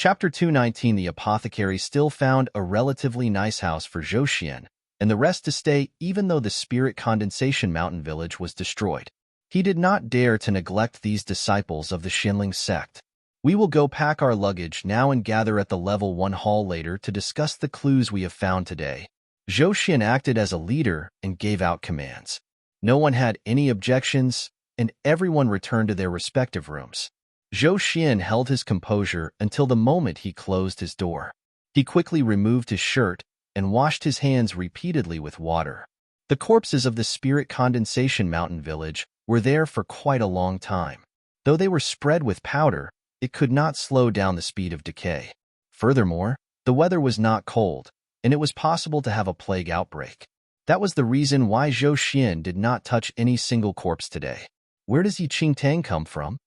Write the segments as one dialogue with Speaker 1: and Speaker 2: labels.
Speaker 1: Chapter 219. The apothecary still found a relatively nice house for Zhou Xian and the rest to stay even though the spirit condensation mountain village was destroyed. He did not dare to neglect these disciples of the Xinling sect. We will go pack our luggage now and gather at the level 1 hall later to discuss the clues we have found today. Zhou Xian acted as a leader and gave out commands. No one had any objections, and everyone returned to their respective rooms. Zhou Xian held his composure until the moment he closed his door. He quickly removed his shirt and washed his hands repeatedly with water. The corpses of the spirit condensation mountain village were there for quite a long time. Though they were spread with powder, it could not slow down the speed of decay. Furthermore, the weather was not cold, and it was possible to have a plague outbreak. That was the reason why Zhou Xian did not touch any single corpse today. Where does enchanting come from?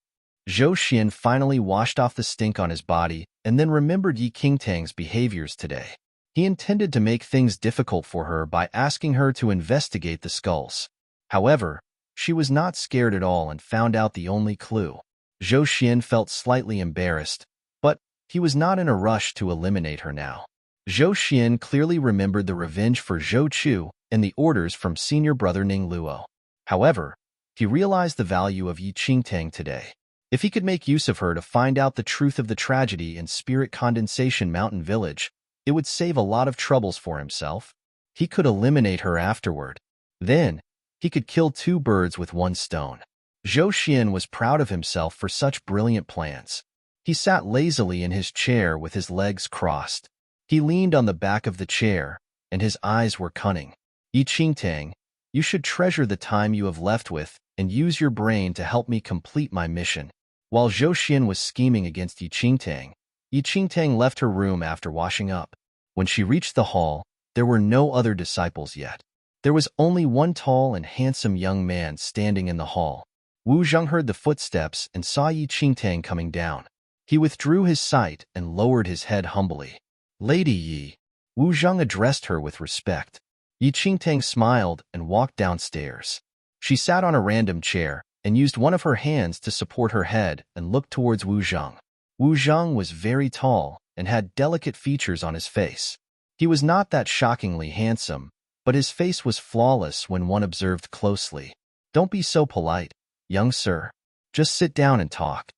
Speaker 1: Zhou Xian finally washed off the stink on his body and then remembered enchanting's behaviors today. He intended to make things difficult for her by asking her to investigate the skulls. However, she was not scared at all and found out the only clue. Zhou Xian felt slightly embarrassed, but he was not in a rush to eliminate her now. Zhou Xian clearly remembered the revenge for Zhou Chu and the orders from senior brother Ning Luo. However, he realized the value of enchanting today. If he could make use of her to find out the truth of the tragedy in Spirit Condensation Mountain Village, it would save a lot of troubles for himself. He could eliminate her afterward. Then, he could kill 2 birds with 1 stone. Zhou Xian was proud of himself for such brilliant plans. He sat lazily in his chair with his legs crossed. He leaned on the back of the chair, and his eyes were cunning. Enchanting, you should treasure the time you have left with and use your brain to help me complete my mission. While Zhou Xian was scheming against Enchanting left her room after washing up. When she reached the hall, there were no other disciples yet. There was only one tall and handsome young man standing in the hall. Wu Zheng heard the footsteps and saw Enchanting coming down. He withdrew his sight and lowered his head humbly. Lady Yi, Wu Zheng addressed her with respect. Enchanting smiled and walked downstairs. She sat on a random chair and used one of her hands to support her head and looked towards Wu Zheng. Wu Zheng was very tall and had delicate features on his face. He was not that shockingly handsome, but his face was flawless when one observed closely. Don't be so polite, young sir. Just sit down and talk.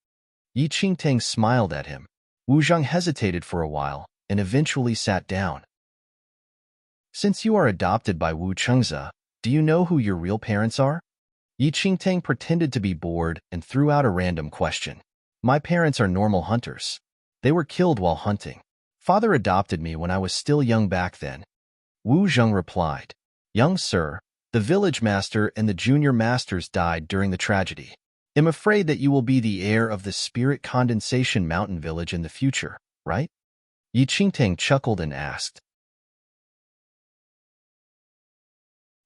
Speaker 1: Enchanting smiled at him. Wu Zheng hesitated for a while and eventually sat down. Since you are adopted by Wu Chengze, do you know who your real parents are? Enchanting pretended to be bored and threw out a random question. My parents are normal hunters. They were killed while hunting. Father adopted me when I was still young back then. Wu Zheng replied. Young sir, the village master and the junior masters died during the tragedy. I'm afraid that you will be the heir of the Spirit Condensation Mountain Village in the future, right? Enchanting chuckled and asked.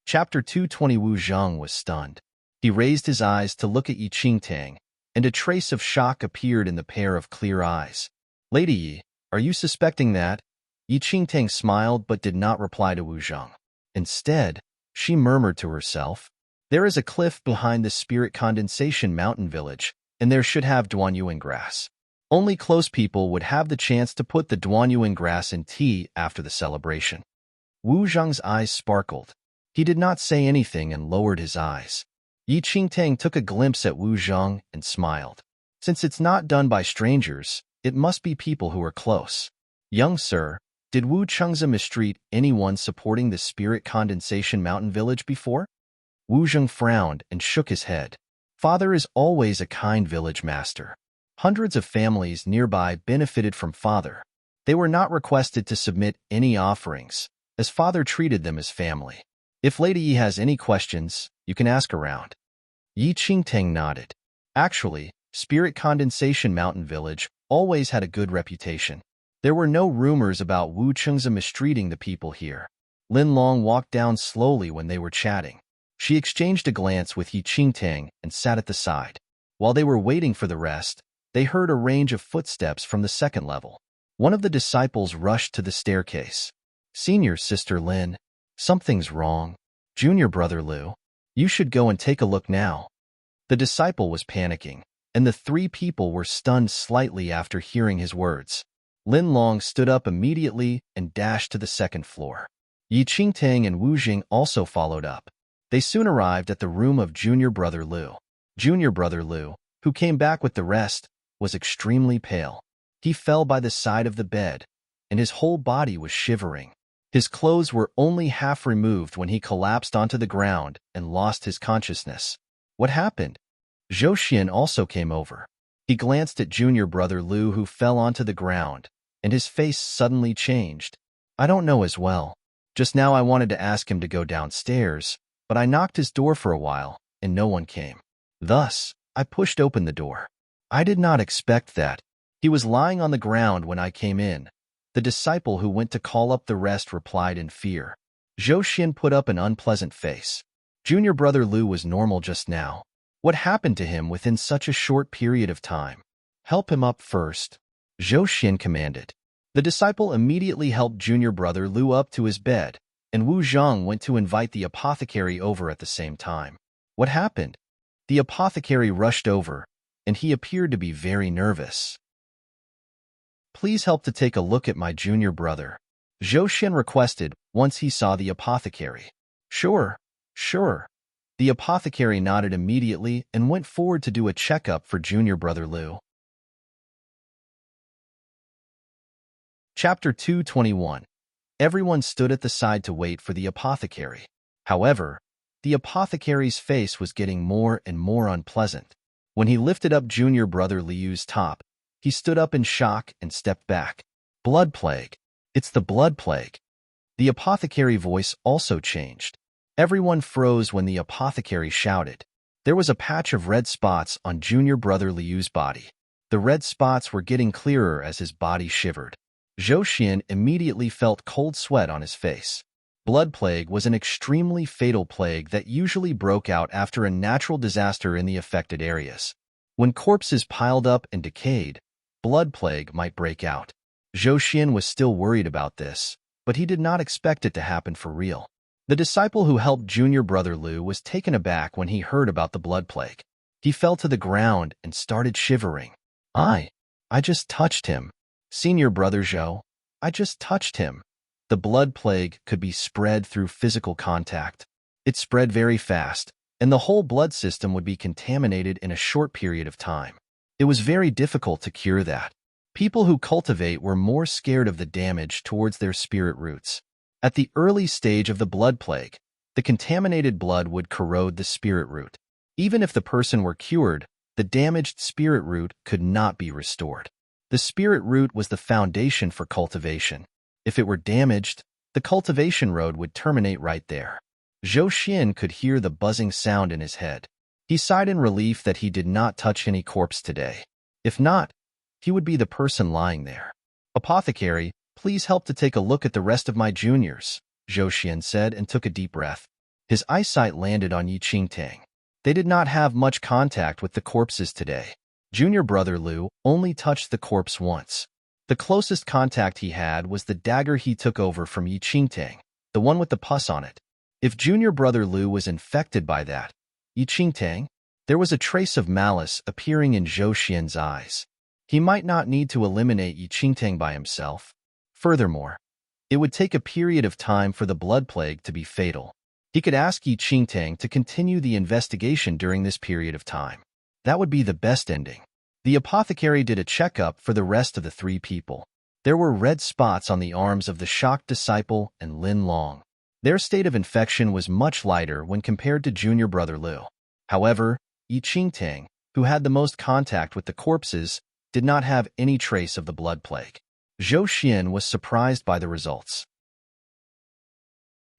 Speaker 1: Chapter 220. Wu Zheng was stunned. He raised his eyes to look at Enchanting, and a trace of shock appeared in the pair of clear eyes. Lady Yi, are you suspecting that? Enchanting smiled but did not reply to Wu Zheng. Instead, she murmured to herself, there is a cliff behind the Spirit Condensation Mountain Village, and there should have Duanyuan grass. Only close people would have the chance to put the Duanyuan grass in tea after the celebration. Wu Zheng's eyes sparkled. He did not say anything and lowered his eyes. Enchanting took a glimpse at Wu Zheng and smiled. Since it's not done by strangers, it must be people who are close. Young sir, did Wu Chengze mistreat anyone supporting the Spirit Condensation Mountain Village before? Wu Zheng frowned and shook his head. Father is always a kind village master. Hundreds of families nearby benefited from Father. They were not requested to submit any offerings, as Father treated them as family. If Lady Yi has any questions, you can ask around. Enchanting nodded. Actually, Spirit Condensation Mountain Village always had a good reputation. There were no rumors about Wu Chengze mistreating the people here. Lin Long walked down slowly when they were chatting. She exchanged a glance with Enchanting and sat at the side. While they were waiting for the rest, they heard a range of footsteps from the second level. One of the disciples rushed to the staircase. Senior Sister Lin, something's wrong. Junior Brother Liu, you should go and take a look now. The disciple was panicking, and the 3 people were stunned slightly after hearing his words. Lin Long stood up immediately and dashed to the second floor. Yi Qingtang and Wu Jing also followed up. They soon arrived at the room of Junior Brother Liu. Junior Brother Liu, who came back with the rest, was extremely pale. He fell by the side of the bed, and his whole body was shivering. His clothes were only half removed when he collapsed onto the ground and lost his consciousness. What happened? Zhou Xian also came over. He glanced at Junior Brother Liu, who fell onto the ground, and his face suddenly changed. I don't know as well. Just now I wanted to ask him to go downstairs, but I knocked his door for a while, and no one came. Thus, I pushed open the door. I did not expect that. He was lying on the ground when I came in. The disciple who went to call up the rest replied in fear. Zhou Xian put up an unpleasant face. Junior Brother Liu was normal just now. What happened to him within such a short period of time? Help him up first, Zhou Xian commanded. The disciple immediately helped Junior Brother Liu up to his bed, and Wu Zhang went to invite the apothecary over at the same time. What happened? The apothecary rushed over, and he appeared to be very nervous. Please help to take a look at my junior brother, Zhou Xian requested once he saw the apothecary. Sure. The apothecary nodded immediately and went forward to do a checkup for Junior Brother Liu. Chapter 221. Everyone stood at the side to wait for the apothecary. However, the apothecary's face was getting more and more unpleasant. When he lifted up Junior Brother Liu's top, he stood up in shock and stepped back. Blood plague. It's the blood plague. The apothecary voice also changed. Everyone froze when the apothecary shouted. There was a patch of red spots on Junior Brother Liu's body. The red spots were getting clearer as his body shivered. Zhou Xian immediately felt cold sweat on his face. Blood plague was an extremely fatal plague that usually broke out after a natural disaster in the affected areas. When corpses piled up and decayed, blood plague might break out. Zhou Xian was still worried about this, but he did not expect it to happen for real. The disciple who helped Junior Brother Liu was taken aback when he heard about the blood plague. He fell to the ground and started shivering. I just touched him. Senior Brother Zhou, I just touched him. The blood plague could be spread through physical contact. It spread very fast, and the whole blood system would be contaminated in a short period of time. It was very difficult to cure that. People who cultivate were more scared of the damage towards their spirit roots. At the early stage of the blood plague, the contaminated blood would corrode the spirit root. Even if the person were cured, the damaged spirit root could not be restored. The spirit root was the foundation for cultivation. If it were damaged, the cultivation road would terminate right there. Zhou Xian could hear the buzzing sound in his head. He sighed in relief that he did not touch any corpse today. If not, he would be the person lying there. Apothecary, please help to take a look at the rest of my juniors, Zhou Xian said and took a deep breath. His eyesight landed on Yi Qingtang. They did not have much contact with the corpses today. Junior Brother Liu only touched the corpse once. The closest contact he had was the dagger he took over from Yi Qingtang, the one with the pus on it. If Junior Brother Liu was infected by that, Yi Qingtang, there was a trace of malice appearing in Zhou Xian's eyes. He might not need to eliminate Yi Qingtang by himself. Furthermore, it would take a period of time for the blood plague to be fatal. He could ask Yi Qingtang to continue the investigation during this period of time. That would be the best ending. The apothecary did a checkup for the rest of the three people. There were red spots on the arms of the shocked disciple and Lin Long. Their state of infection was much lighter when compared to Junior Brother Liu. However, Yi Qingtang, who had the most contact with the corpses, did not have any trace of the blood plague. Zhou Xian was surprised by the results.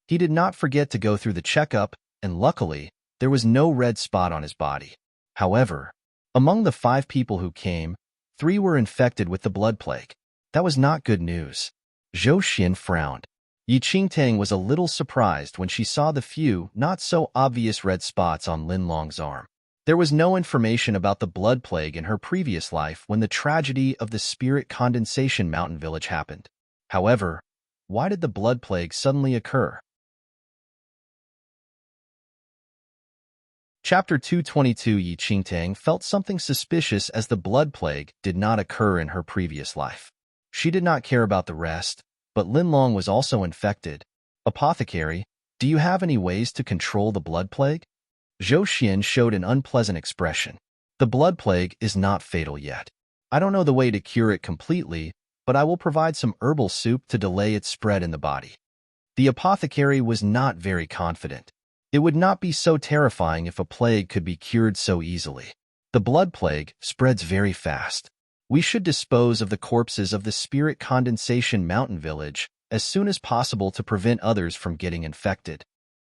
Speaker 1: He did not forget to go through the checkup, and luckily, there was no red spot on his body. However, among the 5 people who came, 3 were infected with the blood plague. That was not good news. Zhou Xian frowned. Yi Qingtang was a little surprised when she saw the few, not-so-obvious red spots on Lin Long's arm. There was no information about the blood plague in her previous life when the tragedy of the Spirit Condensation Mountain Village happened. However, why did the blood plague suddenly occur? Chapter 222. Yi Qingtang felt something suspicious as the blood plague did not occur in her previous life. She did not care about the rest, but Linlong was also infected. Apothecary, do you have any ways to control the blood plague? Zhou Xian showed an unpleasant expression. The blood plague is not fatal yet. I don't know the way to cure it completely, but I will provide some herbal soup to delay its spread in the body. The apothecary was not very confident. It would not be so terrifying if a plague could be cured so easily. The blood plague spreads very fast. We should dispose of the corpses of the Spirit Condensation Mountain Village as soon as possible to prevent others from getting infected.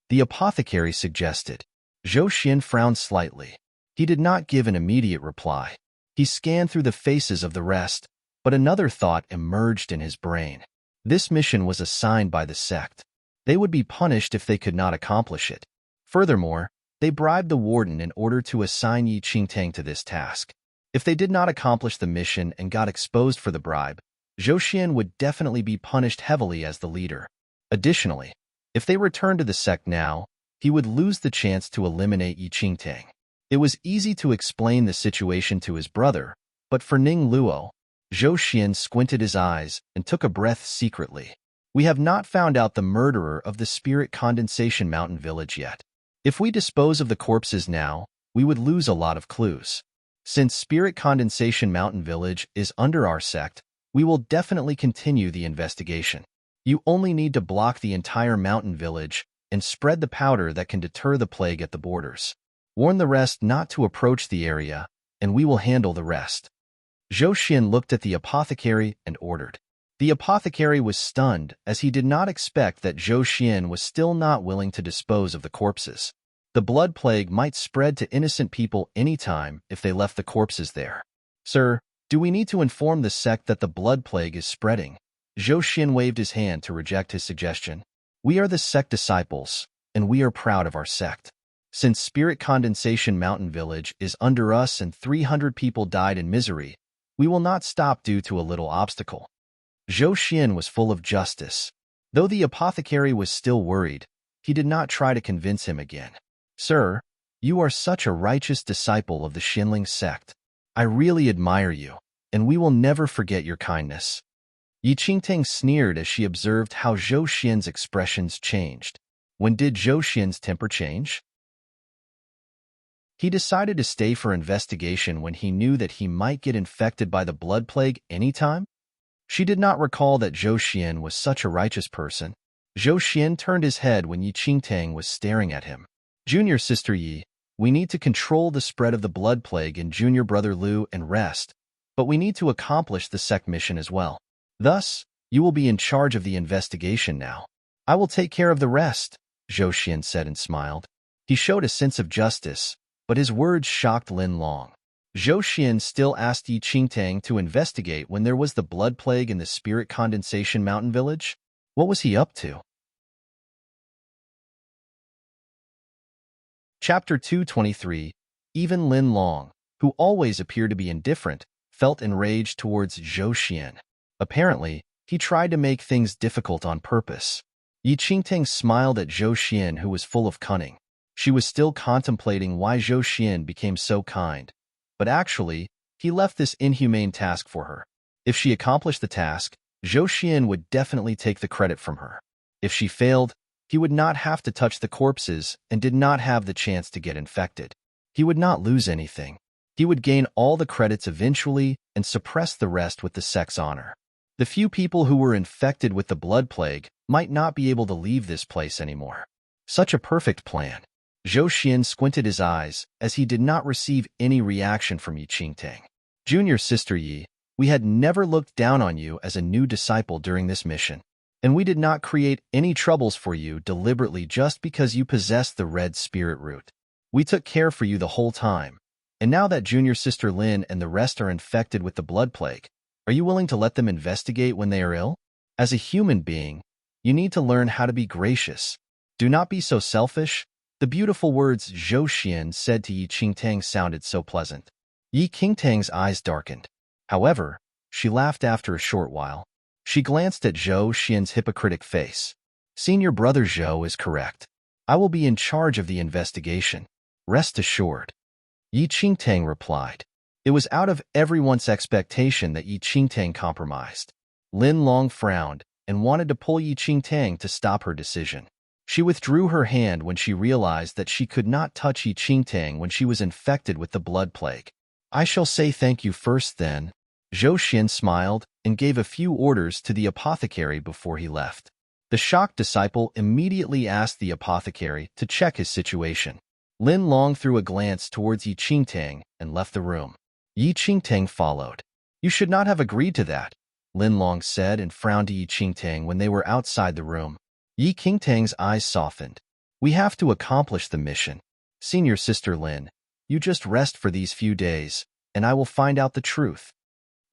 Speaker 1: The apothecary suggested. Zhou Xian frowned slightly. He did not give an immediate reply. He scanned through the faces of the rest, but another thought emerged in his brain. This mission was assigned by the sect. They would be punished if they could not accomplish it. Furthermore, they bribed the warden in order to assign Yi Qingtang to this task. If they did not accomplish the mission and got exposed for the bribe, Zhou Xian would definitely be punished heavily as the leader. Additionally, if they returned to the sect now, he would lose the chance to eliminate Yi Qingtang. It was easy to explain the situation to his brother, but for Ning Luo, Zhou Xian squinted his eyes and took a breath secretly. We have not found out the murderer of the Spirit Condensation Mountain Village yet. If we dispose of the corpses now, we would lose a lot of clues. Since Spirit Condensation Mountain Village is under our sect, we will definitely continue the investigation. You only need to block the entire mountain village and spread the powder that can deter the plague at the borders. Warn the rest not to approach the area, and we will handle the rest. Zhou Xian looked at the apothecary and ordered. The apothecary was stunned as he did not expect that Zhou Xian was still not willing to dispose of the corpses. The blood plague might spread to innocent people anytime if they left the corpses there. Sir, do we need to inform the sect that the blood plague is spreading? Zhou Xian waved his hand to reject his suggestion. We are the sect disciples, and we are proud of our sect. Since Spirit Condensation Mountain Village is under us and 300 people died in misery, we will not stop due to a little obstacle. Zhou Xian was full of justice. Though the apothecary was still worried, he did not try to convince him again. Sir, you are such a righteous disciple of the Xinling sect. I really admire you, and we will never forget your kindness. Yi Qingtang sneered as she observed how Zhou Xian's expressions changed. When did Zhou Xian's temper change? He decided to stay for investigation when he knew that he might get infected by the blood plague anytime? She did not recall that Zhou Xian was such a righteous person. Zhou Xian turned his head when Yi Qingtang was staring at him. Junior sister Yi, we need to control the spread of the blood plague in junior brother Lu and rest, but we need to accomplish the sect mission as well. Thus, you will be in charge of the investigation now. I will take care of the rest, Zhou Xian said and smiled. He showed a sense of justice, but his words shocked Linlong. Zhou Xian still asked Yi Qingtang to investigate when there was the blood plague in the Spirit Condensation Mountain Village. What was he up to? Chapter 223. Even Linlong, who always appeared to be indifferent, felt enraged towards Zhou Xian. Apparently, he tried to make things difficult on purpose. Yi Qingtang smiled at Zhou Xian, who was full of cunning. She was still contemplating why Zhou Xian became so kind. But actually, he left this inhumane task for her. If she accomplished the task, Zhou Xian would definitely take the credit from her. If she failed, he would not have to touch the corpses and did not have the chance to get infected. He would not lose anything. He would gain all the credits eventually and suppress the rest with the sect's honor. The few people who were infected with the blood plague might not be able to leave this place anymore. Such a perfect plan. Zhou Xian squinted his eyes as he did not receive any reaction from Yi Qingtang. Junior sister Yi, we had never looked down on you as a new disciple during this mission, and we did not create any troubles for you deliberately just because you possessed the red spirit root. We took care for you the whole time, and now that junior sister Lin and the rest are infected with the blood plague, are you willing to let them investigate when they are ill? As a human being, you need to learn how to be gracious. Do not be so selfish. The beautiful words Zhou Xian said to Yi Qingtang sounded so pleasant. Yi Qingtang's eyes darkened. However, she laughed after a short while. She glanced at Zhou Xian's hypocritic face. Senior brother Zhou is correct. I will be in charge of the investigation. Rest assured. Yi Qingtang replied. It was out of everyone's expectation that Yi Qingtang compromised. Lin Long frowned and wanted to pull Yi Qingtang to stop her decision. She withdrew her hand when she realized that she could not touch Yi Qingtang when she was infected with the blood plague. I shall say thank you first then. Zhou Xian smiled and gave a few orders to the apothecary before he left. The shocked disciple immediately asked the apothecary to check his situation. Lin Long threw a glance towards Yi Qingtang and left the room. Yi Qingtang followed. You should not have agreed to that, Lin Long said and frowned to Yi Qingtang when they were outside the room. Yi Qingtang's eyes softened. We have to accomplish the mission. Senior Sister Lin, you just rest for these few days, and I will find out the truth.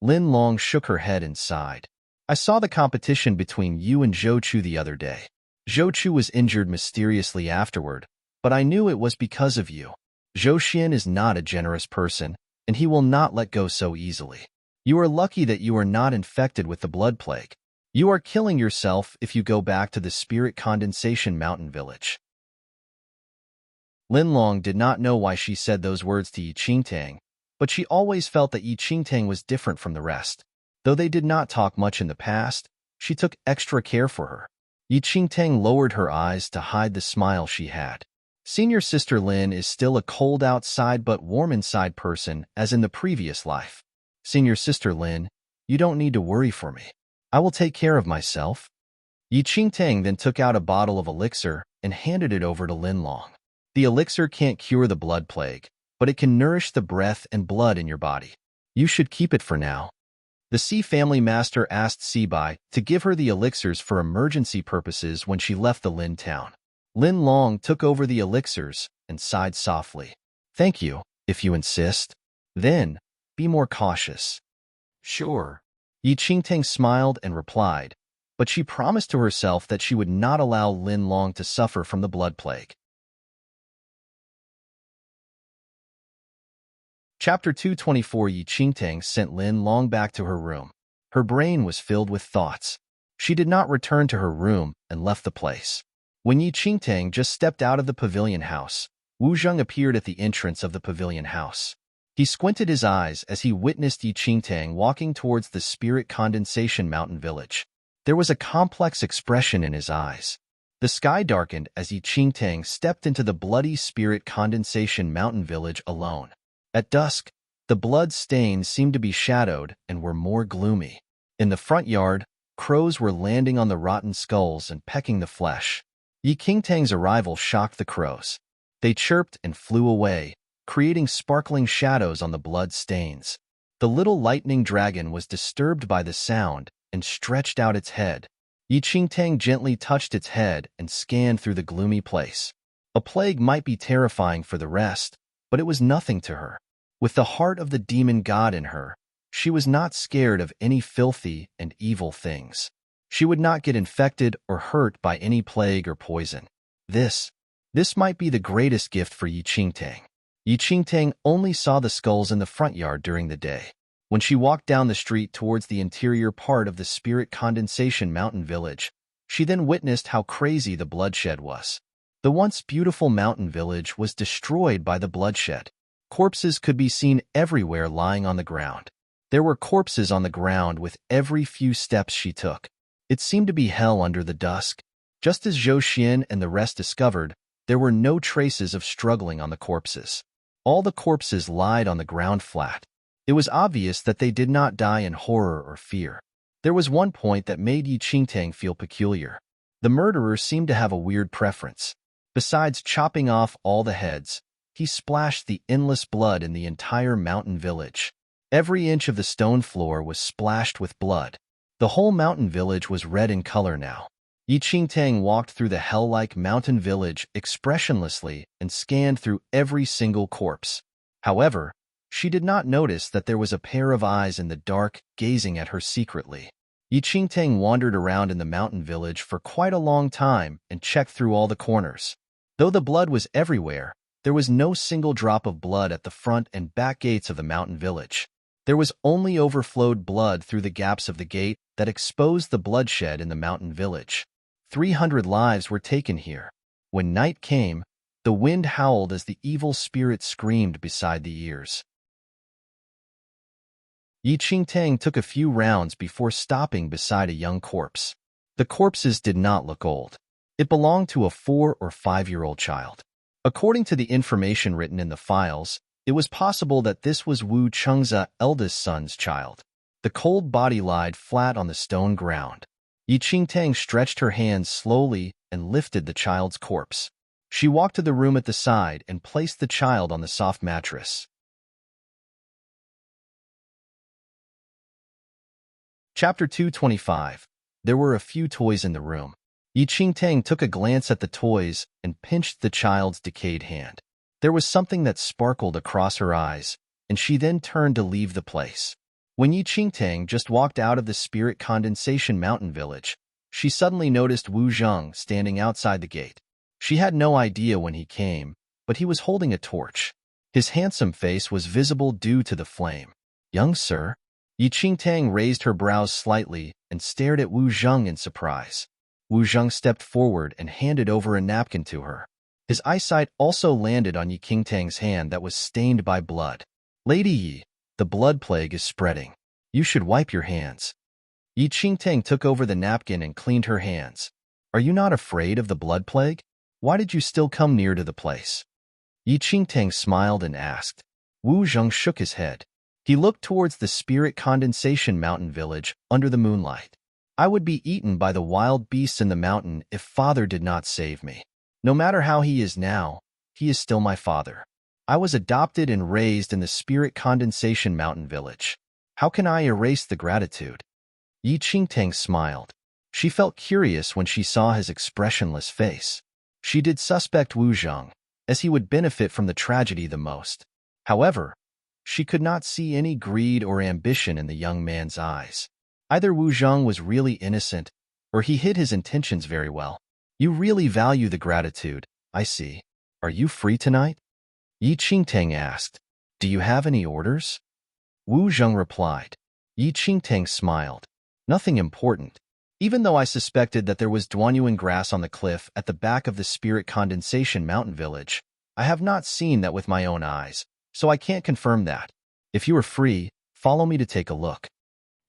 Speaker 1: Lin Long shook her head and sighed. I saw the competition between you and Zhou Chu the other day. Zhou Chu was injured mysteriously afterward, but I knew it was because of you. Zhou Xian is not a generous person, and he will not let go so easily. You are lucky that you are not infected with the blood plague. You are killing yourself if you go back to the Spirit Condensation Mountain Village. Lin Long did not know why she said those words to Yi Qingtang, but she always felt that Yi Qingtang was different from the rest. Though they did not talk much in the past, she took extra care for her. Yi Qingtang lowered her eyes to hide the smile she had. Senior Sister Lin is still a cold outside but warm inside person as in the previous life. Senior Sister Lin, you don't need to worry for me. I will take care of myself. Yi Qingtang then took out a bottle of elixir and handed it over to Lin Long. The elixir can't cure the blood plague, but it can nourish the breath and blood in your body. You should keep it for now. The Xi family master asked Xi Bai to give her the elixirs for emergency purposes when she left the Lin town. Lin Long took over the elixirs and sighed softly. Thank you, if you insist. Then, be more cautious. Sure. Yi Qingtang smiled and replied, but she promised to herself that she would not allow Lin Long to suffer from the blood plague. Chapter 224. Yi Qingtang sent Lin Long back to her room. Her brain was filled with thoughts. She did not return to her room and left the place. When Yi Qingtang just stepped out of the pavilion house, Wu Zheng appeared at the entrance of the pavilion house. He squinted his eyes as he witnessed Yi Qingtang walking towards the Spirit Condensation Mountain Village. There was a complex expression in his eyes. The sky darkened as Yi Qingtang stepped into the bloody Spirit Condensation Mountain Village alone. At dusk, the blood stains seemed to be shadowed and were more gloomy. In the front yard, crows were landing on the rotten skulls and pecking the flesh. Yi Qingtang's arrival shocked the crows. They chirped and flew away, creating sparkling shadows on the blood stains. The little lightning dragon was disturbed by the sound and stretched out its head. Yi Qingtang gently touched its head and scanned through the gloomy place. A plague might be terrifying for the rest, but it was nothing to her. With the heart of the demon god in her, she was not scared of any filthy and evil things. She would not get infected or hurt by any plague or poison. This might be the greatest gift for Yi Qingtang. Yi Qingtang only saw the skulls in the front yard during the day. When she walked down the street towards the interior part of the Spirit Condensation Mountain Village, she then witnessed how crazy the bloodshed was. The once beautiful mountain village was destroyed by the bloodshed. Corpses could be seen everywhere lying on the ground. There were corpses on the ground with every few steps she took. It seemed to be hell under the dusk. Just as Zhou Xian and the rest discovered, there were no traces of struggling on the corpses. All the corpses lied on the ground flat. It was obvious that they did not die in horror or fear. There was one point that made Yi Qingtang feel peculiar. The murderer seemed to have a weird preference. Besides chopping off all the heads, he splashed the endless blood in the entire mountain village. Every inch of the stone floor was splashed with blood. The whole mountain village was red in color now. Yi Qingtang walked through the hell-like mountain village expressionlessly and scanned through every single corpse. However, she did not notice that there was a pair of eyes in the dark gazing at her secretly. Yi Qingtang wandered around in the mountain village for quite a long time and checked through all the corners. Though the blood was everywhere, there was no single drop of blood at the front and back gates of the mountain village. There was only overflowed blood through the gaps of the gate that exposed the bloodshed in the mountain village. 300 lives were taken here. When night came, the wind howled as the evil spirit screamed beside the ears. Yi Qingtang took a few rounds before stopping beside a young corpse. The corpses did not look old. It belonged to a 4 or 5-year-old child. According to the information written in the files, it was possible that this was Wu Cheng's eldest son's child. The cold body lied flat on the stone ground. Yi Qingtang stretched her hands slowly and lifted the child's corpse. She walked to the room at the side and placed the child on the soft mattress. Chapter 225. There were a few toys in the room. Yi Qingtang took a glance at the toys and pinched the child's decayed hand. There was something that sparkled across her eyes, and she then turned to leave the place. When Yi Qingtang just walked out of the Spirit Condensation Mountain Village, she suddenly noticed Wu Zheng standing outside the gate. She had no idea when he came, but he was holding a torch. His handsome face was visible due to the flame. "Young sir?" Yi Qingtang raised her brows slightly and stared at Wu Zheng in surprise. Wu Zheng stepped forward and handed over a napkin to her. His eyesight also landed on Yi Qingtang's hand that was stained by blood. "Lady Yi, the blood plague is spreading. You should wipe your hands." Yi Qingtang took over the napkin and cleaned her hands. "Are you not afraid of the blood plague? Why did you still come near to the place?" Yi Qingtang smiled and asked. Wu Zheng shook his head. He looked towards the Spirit Condensation Mountain Village under the moonlight. "I would be eaten by the wild beasts in the mountain if father did not save me. No matter how he is now, he is still my father. I was adopted and raised in the Spirit Condensation Mountain Village. How can I erase the gratitude?" Yi Qingtang smiled. She felt curious when she saw his expressionless face. She did suspect Wu Zheng, as he would benefit from the tragedy the most. However, she could not see any greed or ambition in the young man's eyes. Either Wu Zheng was really innocent, or he hid his intentions very well. "You really value the gratitude, I see. Are you free tonight?" Yi Qingtang asked. "Do you have any orders?" Wu Zheng replied. Yi Qingtang smiled. "Nothing important. Even though I suspected that there was Duanyuan grass on the cliff at the back of the Spirit Condensation Mountain Village, I have not seen that with my own eyes, so I can't confirm that. If you are free, follow me to take a look."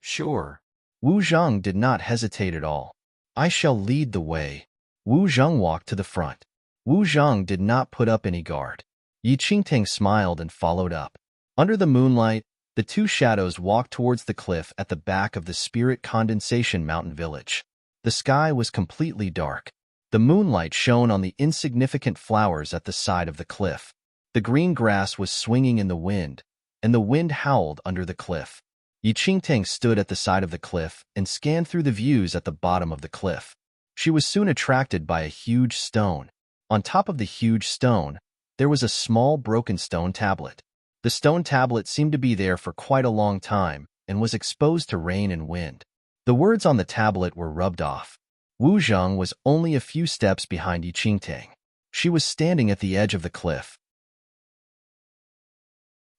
Speaker 1: "Sure." Wu Zheng did not hesitate at all. "I shall lead the way." Wu Zheng walked to the front. Wu Zheng did not put up any guard. Yi Qingtang smiled and followed up. Under the moonlight, the two shadows walked towards the cliff at the back of the Spirit Condensation Mountain Village. The sky was completely dark. The moonlight shone on the insignificant flowers at the side of the cliff. The green grass was swinging in the wind, and the wind howled under the cliff. Yi Qingtang stood at the side of the cliff and scanned through the views at the bottom of the cliff. She was soon attracted by a huge stone. On top of the huge stone, there was a small broken stone tablet. The stone tablet seemed to be there for quite a long time and was exposed to rain and wind. The words on the tablet were rubbed off. Wu Zheng was only a few steps behind Yi Qingtang. She was standing at the edge of the cliff.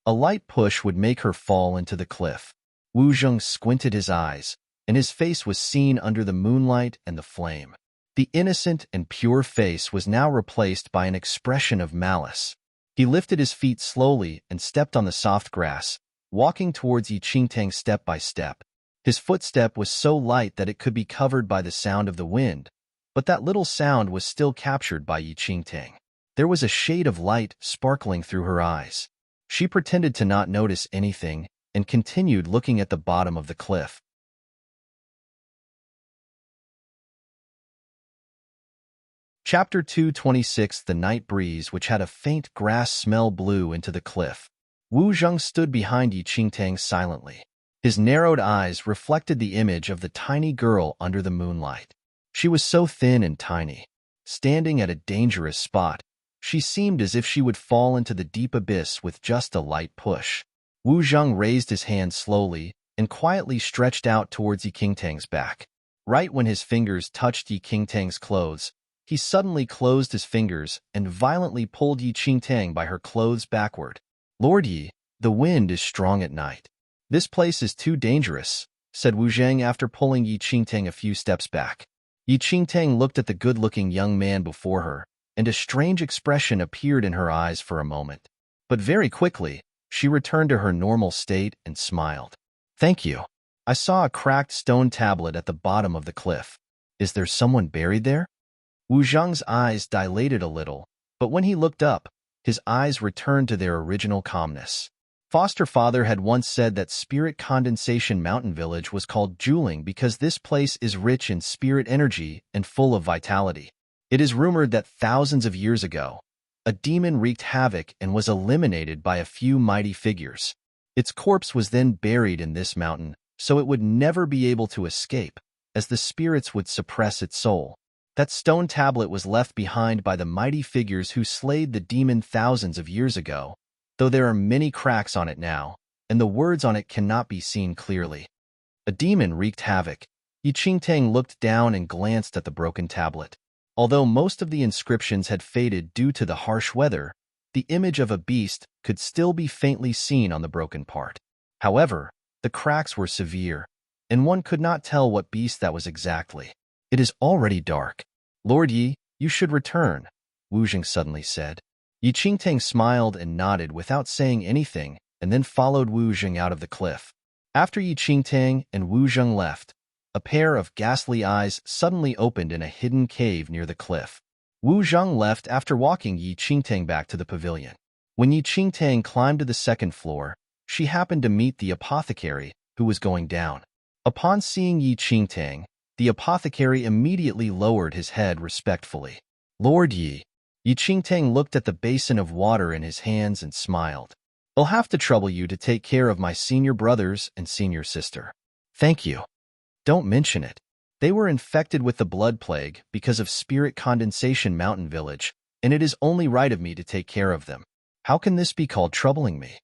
Speaker 1: A light push would make her fall into the cliff. Wu Zheng squinted his eyes, and his face was seen under the moonlight and the flame. The innocent and pure face was now replaced by an expression of malice. He lifted his feet slowly and stepped on the soft grass, walking towards Yi Qingtang step by step. His footstep was so light that it could be covered by the sound of the wind, but that little sound was still captured by Yi Qingtang. There was a shade of light sparkling through her eyes. She pretended to not notice anything and continued looking at the bottom of the cliff. Chapter 226. The night breeze, which had a faint grass smell, blew into the cliff. Wu Zheng stood behind Yi Qingtang silently. His narrowed eyes reflected the image of the tiny girl under the moonlight. She was so thin and tiny. Standing at a dangerous spot, she seemed as if she would fall into the deep abyss with just a light push. Wu Zheng raised his hand slowly and quietly stretched out towards Yi Qingtang's back. Right when his fingers touched Yi Qingtang's clothes, he suddenly closed his fingers and violently pulled Yi Qingtang by her clothes backward. "Lord Yi, the wind is strong at night. This place is too dangerous," said Wu Zheng after pulling Yi Qingtang a few steps back. Yi Qingtang looked at the good-looking young man before her, and a strange expression appeared in her eyes for a moment. But very quickly, she returned to her normal state and smiled. Thank you. I saw a cracked stone tablet at the bottom of the cliff. Is there someone buried there? Wu Zheng's eyes dilated a little, but when he looked up, his eyes returned to their original calmness. Foster father had once said that Spirit Condensation Mountain Village was called Juling because this place is rich in spirit energy and full of vitality. It is rumored that thousands of years ago, a demon wreaked havoc and was eliminated by a few mighty figures. Its corpse was then buried in this mountain, so it would never be able to escape, as the spirits would suppress its soul. That stone tablet was left behind by the mighty figures who slayed the demon thousands of years ago, though there are many cracks on it now, and the words on it cannot be seen clearly. A demon wreaked havoc. Yi Qingtang looked down and glanced at the broken tablet. Although most of the inscriptions had faded due to the harsh weather, the image of a beast could still be faintly seen on the broken part. However, the cracks were severe, and one could not tell what beast that was exactly. It is already dark. Lord Yi, you should return, Wu Zheng suddenly said. Yi Qingtang smiled and nodded without saying anything, and then followed Wu Zheng out of the cliff. After Yi Qingtang and Wu Zheng left, a pair of ghastly eyes suddenly opened in a hidden cave near the cliff. Wu Zheng left after walking Yi Qingtang back to the pavilion. When Yi Qingtang climbed to the second floor, she happened to meet the apothecary, who was going down. Upon seeing Yi Qingtang, the apothecary immediately lowered his head respectfully. Lord Yi. Yi Qingtang looked at the basin of water in his hands and smiled. I'll have to trouble you to take care of my senior brothers and senior sister. Thank you. Don't mention it. They were infected with the blood plague because of Spirit Condensation Mountain Village, and it is only right of me to take care of them. How can this be called troubling me?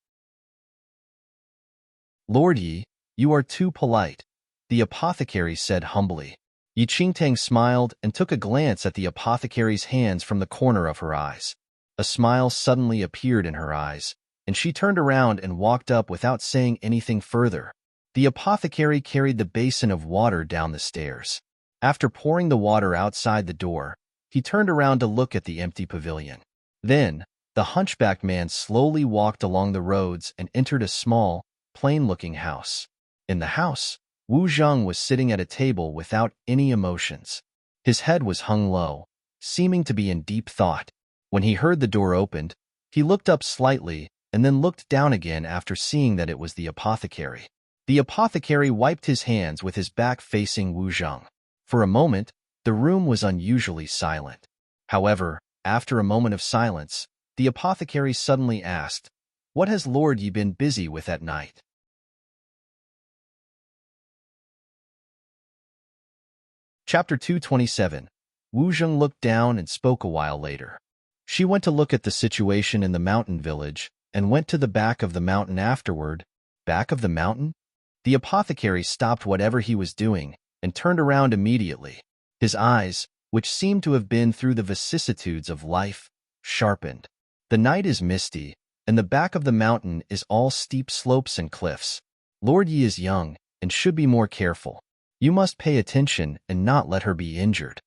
Speaker 1: Lord Yi, you are too polite, the apothecary said humbly. Yi Qingtang smiled and took a glance at the apothecary's hands from the corner of her eyes. A smile suddenly appeared in her eyes, and she turned around and walked up without saying anything further. The apothecary carried the basin of water down the stairs. After pouring the water outside the door, he turned around to look at the empty pavilion. Then, the hunchbacked man slowly walked along the roads and entered a small, plain-looking house. In the house, Wu Zheng was sitting at a table without any emotions. His head was hung low, seeming to be in deep thought. When he heard the door opened, he looked up slightly and then looked down again after seeing that it was the apothecary. The apothecary wiped his hands with his back facing Wu Zheng. For a moment, the room was unusually silent. However, after a moment of silence, the apothecary suddenly asked, "What has Lord Yi been busy with at night?" Chapter 227. Wu Zheng looked down and spoke a while later. She went to look at the situation in the mountain village and went to the back of the mountain afterward. Back of the mountain? The apothecary stopped whatever he was doing and turned around immediately. His eyes, which seemed to have been through the vicissitudes of life, sharpened. The night is misty, and the back of the mountain is all steep slopes and cliffs. Lord Yi is young and should be more careful. You must pay attention and not let her be injured.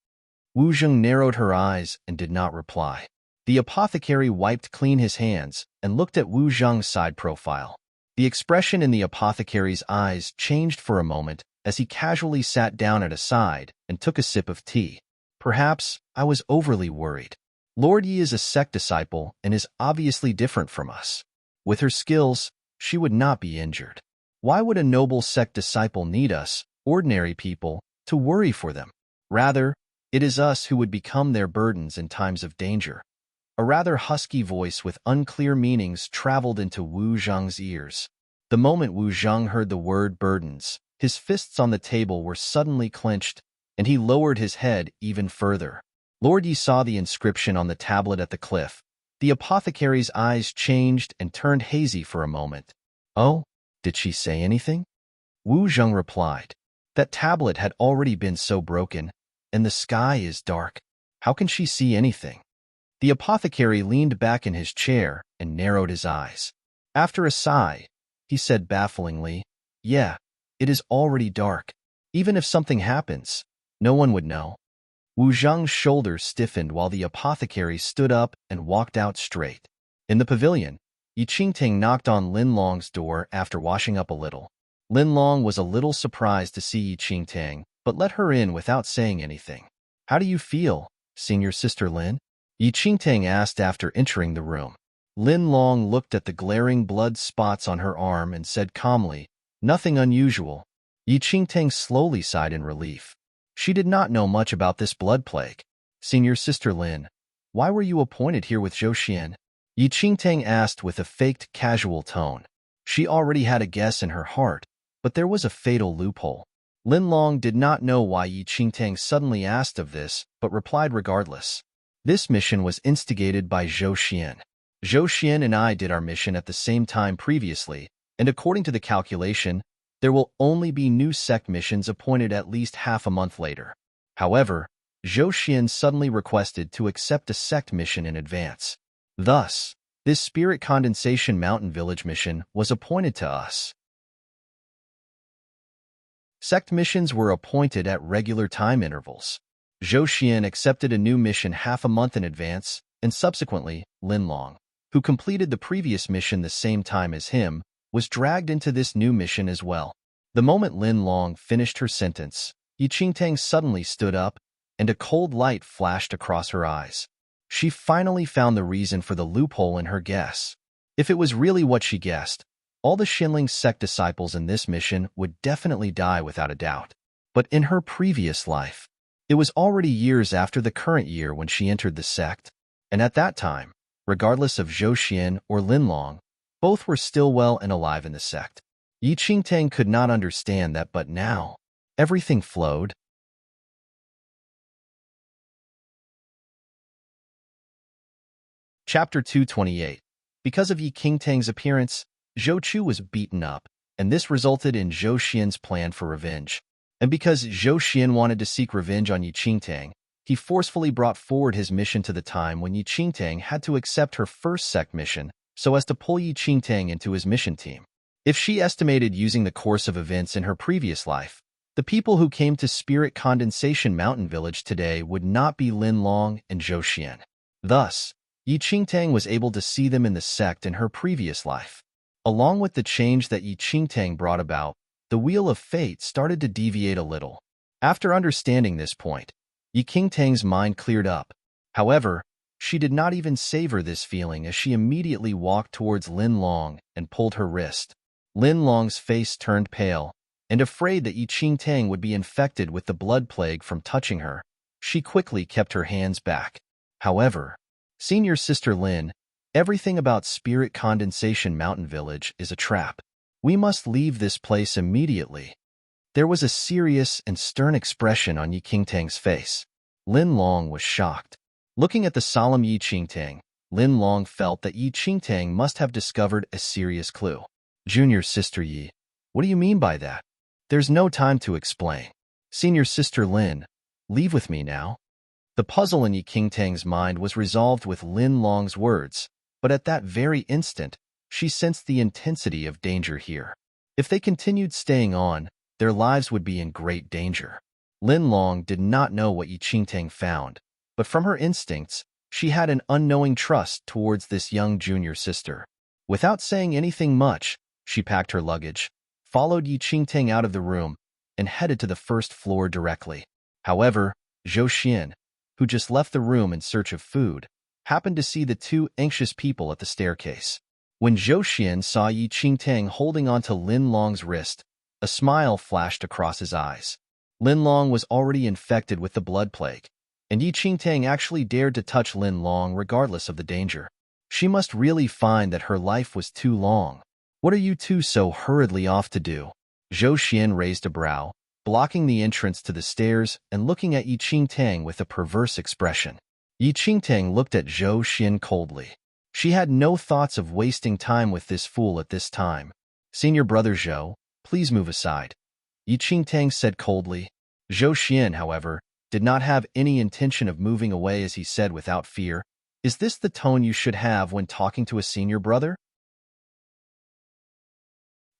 Speaker 1: Wu Zheng narrowed her eyes and did not reply. The apothecary wiped clean his hands and looked at Wu Zheng's side profile. The expression in the apothecary's eyes changed for a moment as he casually sat down at a side and took a sip of tea. Perhaps I was overly worried. Lord Yi is a sect disciple and is obviously different from us. With her skills, she would not be injured. Why would a noble sect disciple need us, ordinary people, to worry for them? Rather, it is us who would become their burdens in times of danger. A rather husky voice with unclear meanings traveled into Wu Zheng's ears. The moment Wu Zheng heard the word burdens, his fists on the table were suddenly clenched, and he lowered his head even further. Lord Yi saw the inscription on the tablet at the cliff. The apothecary's eyes changed and turned hazy for a moment. Oh, did she say anything? Wu Zheng replied. That tablet had already been so broken, and the sky is dark. How can she see anything? The apothecary leaned back in his chair and narrowed his eyes. After a sigh, he said bafflingly, "Yeah, it is already dark. Even if something happens, no one would know." Wu Zheng's shoulders stiffened while the apothecary stood up and walked out straight. In the pavilion, Yi Qingtang knocked on Lin Long's door after washing up a little. Lin Long was a little surprised to see Yi Qingtang, but let her in without saying anything. How do you feel, senior sister Lin? Yi Qingtang asked after entering the room. Lin Long looked at the glaring blood spots on her arm and said calmly, nothing unusual. Yi Qingtang slowly sighed in relief. She did not know much about this blood plague. Senior sister Lin, why were you appointed here with Zhou Xian? Yi Qingtang asked with a faked casual tone. She already had a guess in her heart, but there was a fatal loophole. Lin Long did not know why Yi Qingtang suddenly asked of this, but replied regardless. This mission was instigated by Zhou Xian. Zhou Xian and I did our mission at the same time previously, and according to the calculation, there will only be new sect missions appointed at least half a month later. However, Zhou Xian suddenly requested to accept a sect mission in advance. Thus, this Spirit Condensation Mountain Village mission was appointed to us. Sect missions were appointed at regular time intervals. Zhou Xian accepted a new mission half a month in advance, and subsequently, Lin Long, who completed the previous mission the same time as him, was dragged into this new mission as well. The moment Lin Long finished her sentence, Yi Qingtang suddenly stood up, and a cold light flashed across her eyes. She finally found the reason for the loophole in her guess. If it was really what she guessed, all the Xinling sect disciples in this mission would definitely die without a doubt. But in her previous life, it was already years after the current year when she entered the sect, and at that time, regardless of Zhou Xian or Lin Long, both were still well and alive in the sect. Yi Qingtang could not understand that, but now, everything flowed. Chapter 228. Because of Yi Qingtang's appearance, Zhou Chu was beaten up, and this resulted in Zhou Xian's plan for revenge. And because Zhou Xian wanted to seek revenge on Yi Qingtang, he forcefully brought forward his mission to the time when Yi Qingtang had to accept her first sect mission so as to pull Yi Qingtang into his mission team. If she estimated using the course of events in her previous life, the people who came to Spirit Condensation Mountain Village today would not be Lin Long and Zhou Xian. Thus, Yi Qingtang was able to see them in the sect in her previous life. Along with the change that Yi Qingtang brought about, the wheel of fate started to deviate a little. After understanding this point, Yi Qingtang's mind cleared up. However, she did not even savor this feeling as she immediately walked towards Lin Long and pulled her wrist. Lin Long's face turned pale, and afraid that Yi Qingtang would be infected with the blood plague from touching her, she quickly kept her hands back. However, senior sister Lin, everything about Spirit Condensation Mountain Village is a trap. We must leave this place immediately. There was a serious and stern expression on Yi Qingtang's face. Lin Long was shocked. Looking at the solemn Yi Qingtang, Lin Long felt that Yi Qingtang must have discovered a serious clue. Junior sister Yi, what do you mean by that? There's no time to explain. Senior sister Lin, leave with me now. The puzzle in Yi Qingtang's mind was resolved with Lin Long's words, but at that very instant, she sensed the intensity of danger here. If they continued staying on, their lives would be in great danger. Lin Long did not know what Yi Qingtang found, but from her instincts, she had an unknowing trust towards this young junior sister. Without saying anything much, she packed her luggage, followed Yi Qingtang out of the room, and headed to the first floor directly. However, Zhou Xian, who just left the room in search of food, happened to see the two anxious people at the staircase. When Zhou Xian saw Yi Qingtang holding onto Lin Long's wrist, a smile flashed across his eyes. Lin Long was already infected with the blood plague, and Yi Qingtang actually dared to touch Lin Long regardless of the danger. She must really find that her life was too long. What are you two so hurriedly off to do? Zhou Xian raised a brow, blocking the entrance to the stairs and looking at Yi Qingtang with a perverse expression. Yi Qingtang looked at Zhou Xian coldly. She had no thoughts of wasting time with this fool at this time. Senior brother Zhou, please move aside. Yi Qingtang said coldly. Zhou Xian, however, did not have any intention of moving away as he said without fear, "Is this the tone you should have when talking to a senior brother?"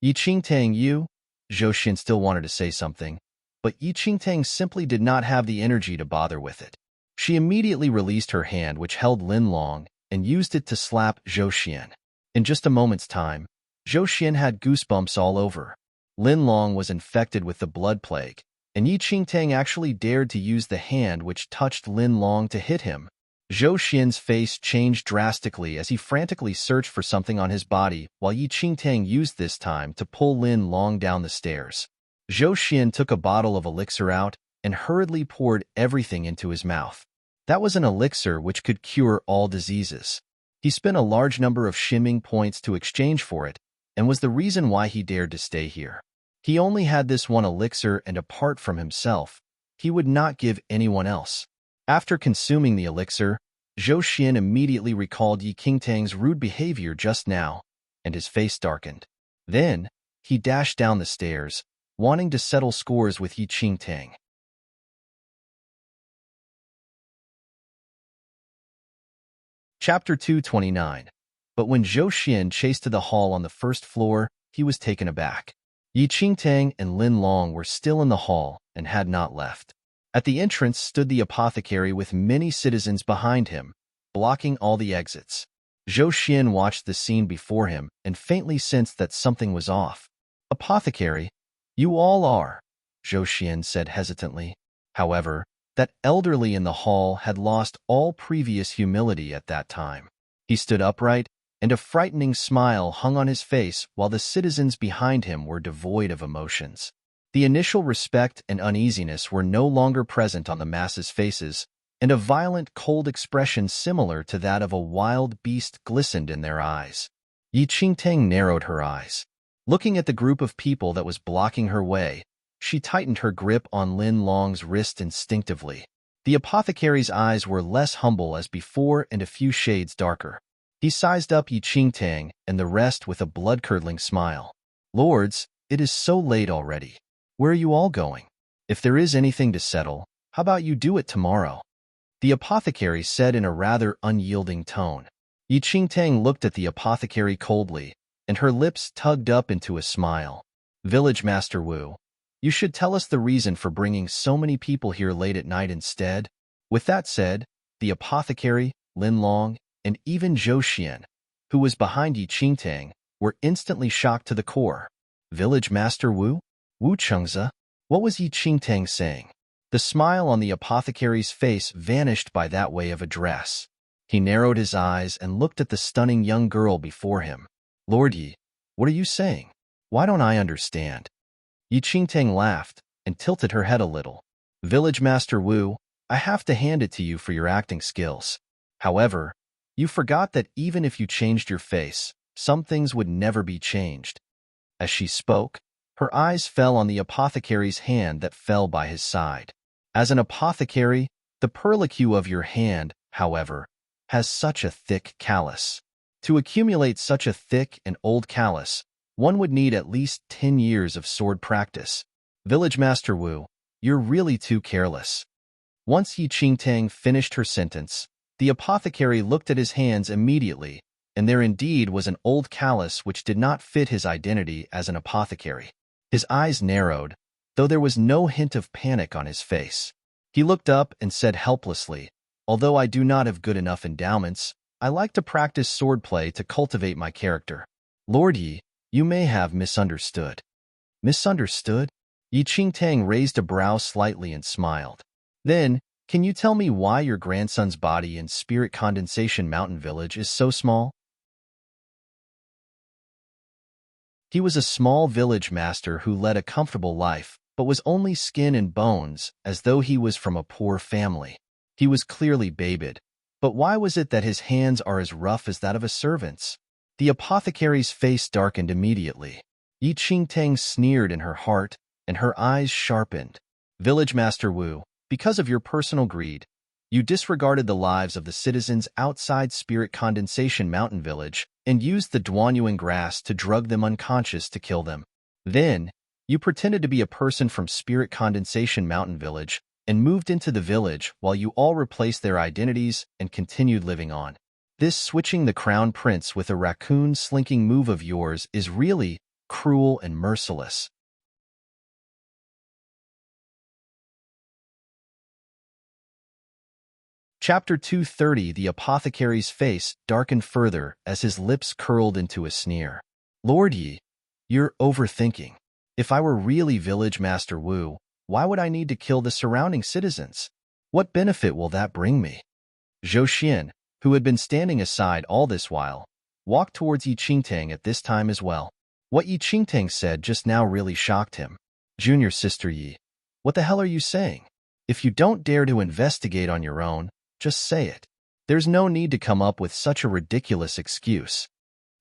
Speaker 1: Yi Qingtang, you? Zhou Xian still wanted to say something, but Yi Qingtang simply did not have the energy to bother with it. She immediately released her hand which held Lin Long and used it to slap Zhou Xian. In just a moment's time, Zhou Xian had goosebumps all over. Lin Long was infected with the blood plague, and Yi Qingtang actually dared to use the hand which touched Lin Long to hit him. Zhou Xian's face changed drastically as he frantically searched for something on his body, while Yi Qingtang used this time to pull Lin Long down the stairs. Zhou Xian took a bottle of elixir out and hurriedly poured everything into his mouth. That was an elixir which could cure all diseases. He spent a large number of shimming points to exchange for it, and was the reason why he dared to stay here. He only had this one elixir, and apart from himself, he would not give anyone else. After consuming the elixir, Zhou Xian immediately recalled Yi Qingtang's rude behavior just now, and his face darkened. Then, he dashed down the stairs, wanting to settle scores with Yi Qingtang. Chapter 229. But when Zhou Xian chased to the hall on the first floor, he was taken aback. Yi Qingtang and Lin Long were still in the hall and had not left. At the entrance stood the apothecary with many citizens behind him, blocking all the exits. Zhou Xian watched the scene before him and faintly sensed that something was off. "Apothecary, you all are," Zhou Xian said hesitantly. However, that elderly in the hall had lost all previous humility at that time. He stood upright, and a frightening smile hung on his face while the citizens behind him were devoid of emotions. The initial respect and uneasiness were no longer present on the masses' faces, and a violent, cold expression similar to that of a wild beast glistened in their eyes. Yi Qingtang narrowed her eyes. Looking at the group of people that was blocking her way, she tightened her grip on Lin Long's wrist instinctively. The apothecary's eyes were less humble as before and a few shades darker. He sized up Yi Qingtang and the rest with a blood-curdling smile. "Lords, it is so late already. Where are you all going? If there is anything to settle, how about you do it tomorrow?" The apothecary said in a rather unyielding tone. Yi Qingtang looked at the apothecary coldly, and her lips tugged up into a smile. "Village Master Wu, you should tell us the reason for bringing so many people here late at night instead." With that said, the apothecary, Lin Long, and even Zhou Xian, who was behind Yi Qingtang, were instantly shocked to the core. "Village Master Wu? Wu Chengzi?" What was Yi Qingtang saying? The smile on the apothecary's face vanished by that way of address. He narrowed his eyes and looked at the stunning young girl before him. "Lord Yi, what are you saying? Why don't I understand?" Yi Qingtang laughed and tilted her head a little. "Village Master Wu, I have to hand it to you for your acting skills. However, you forgot that even if you changed your face, some things would never be changed." As she spoke, her eyes fell on the apothecary's hand that fell by his side. As an apothecary, the perlicue of your hand, however, has such a thick callus. To accumulate such a thick and old callus, one would need at least 10 years of sword practice. "Village Master Wu, you're really too careless." Once Yi Qingtang finished her sentence, the apothecary looked at his hands immediately, and there indeed was an old callus which did not fit his identity as an apothecary. His eyes narrowed, though there was no hint of panic on his face. He looked up and said helplessly, "Although I do not have good enough endowments, I like to practice swordplay to cultivate my character." "Lord Yi, you may have misunderstood." "Misunderstood?" Yi Qingtang raised a brow slightly and smiled. "Then, can you tell me why your grandson's body in Spirit Condensation Mountain Village is so small?" He was a small village master who led a comfortable life, but was only skin and bones, as though he was from a poor family. He was clearly babed, but why was it that his hands are as rough as that of a servant's? The apothecary's face darkened immediately. Yi Qingtang sneered in her heart, and her eyes sharpened. "Village Master Wu, because of your personal greed, you disregarded the lives of the citizens outside Spirit Condensation Mountain Village and used the Duanyuan grass to drug them unconscious to kill them. Then, you pretended to be a person from Spirit Condensation Mountain Village and moved into the village while you all replaced their identities and continued living on. This switching the crown prince with a raccoon slinking move of yours is really cruel and merciless." Chapter 230. The apothecary's face darkened further as his lips curled into a sneer. "Lord Yi, you're overthinking. If I were really Village Master Wu, why would I need to kill the surrounding citizens? What benefit will that bring me? Zhou Xian, who had been standing aside all this while, walked towards Yi Qingtang at this time as well. What Yi Qingtang said just now really shocked him. Junior Sister Yi, what the hell are you saying? If you don't dare to investigate on your own, just say it. There's no need to come up with such a ridiculous excuse.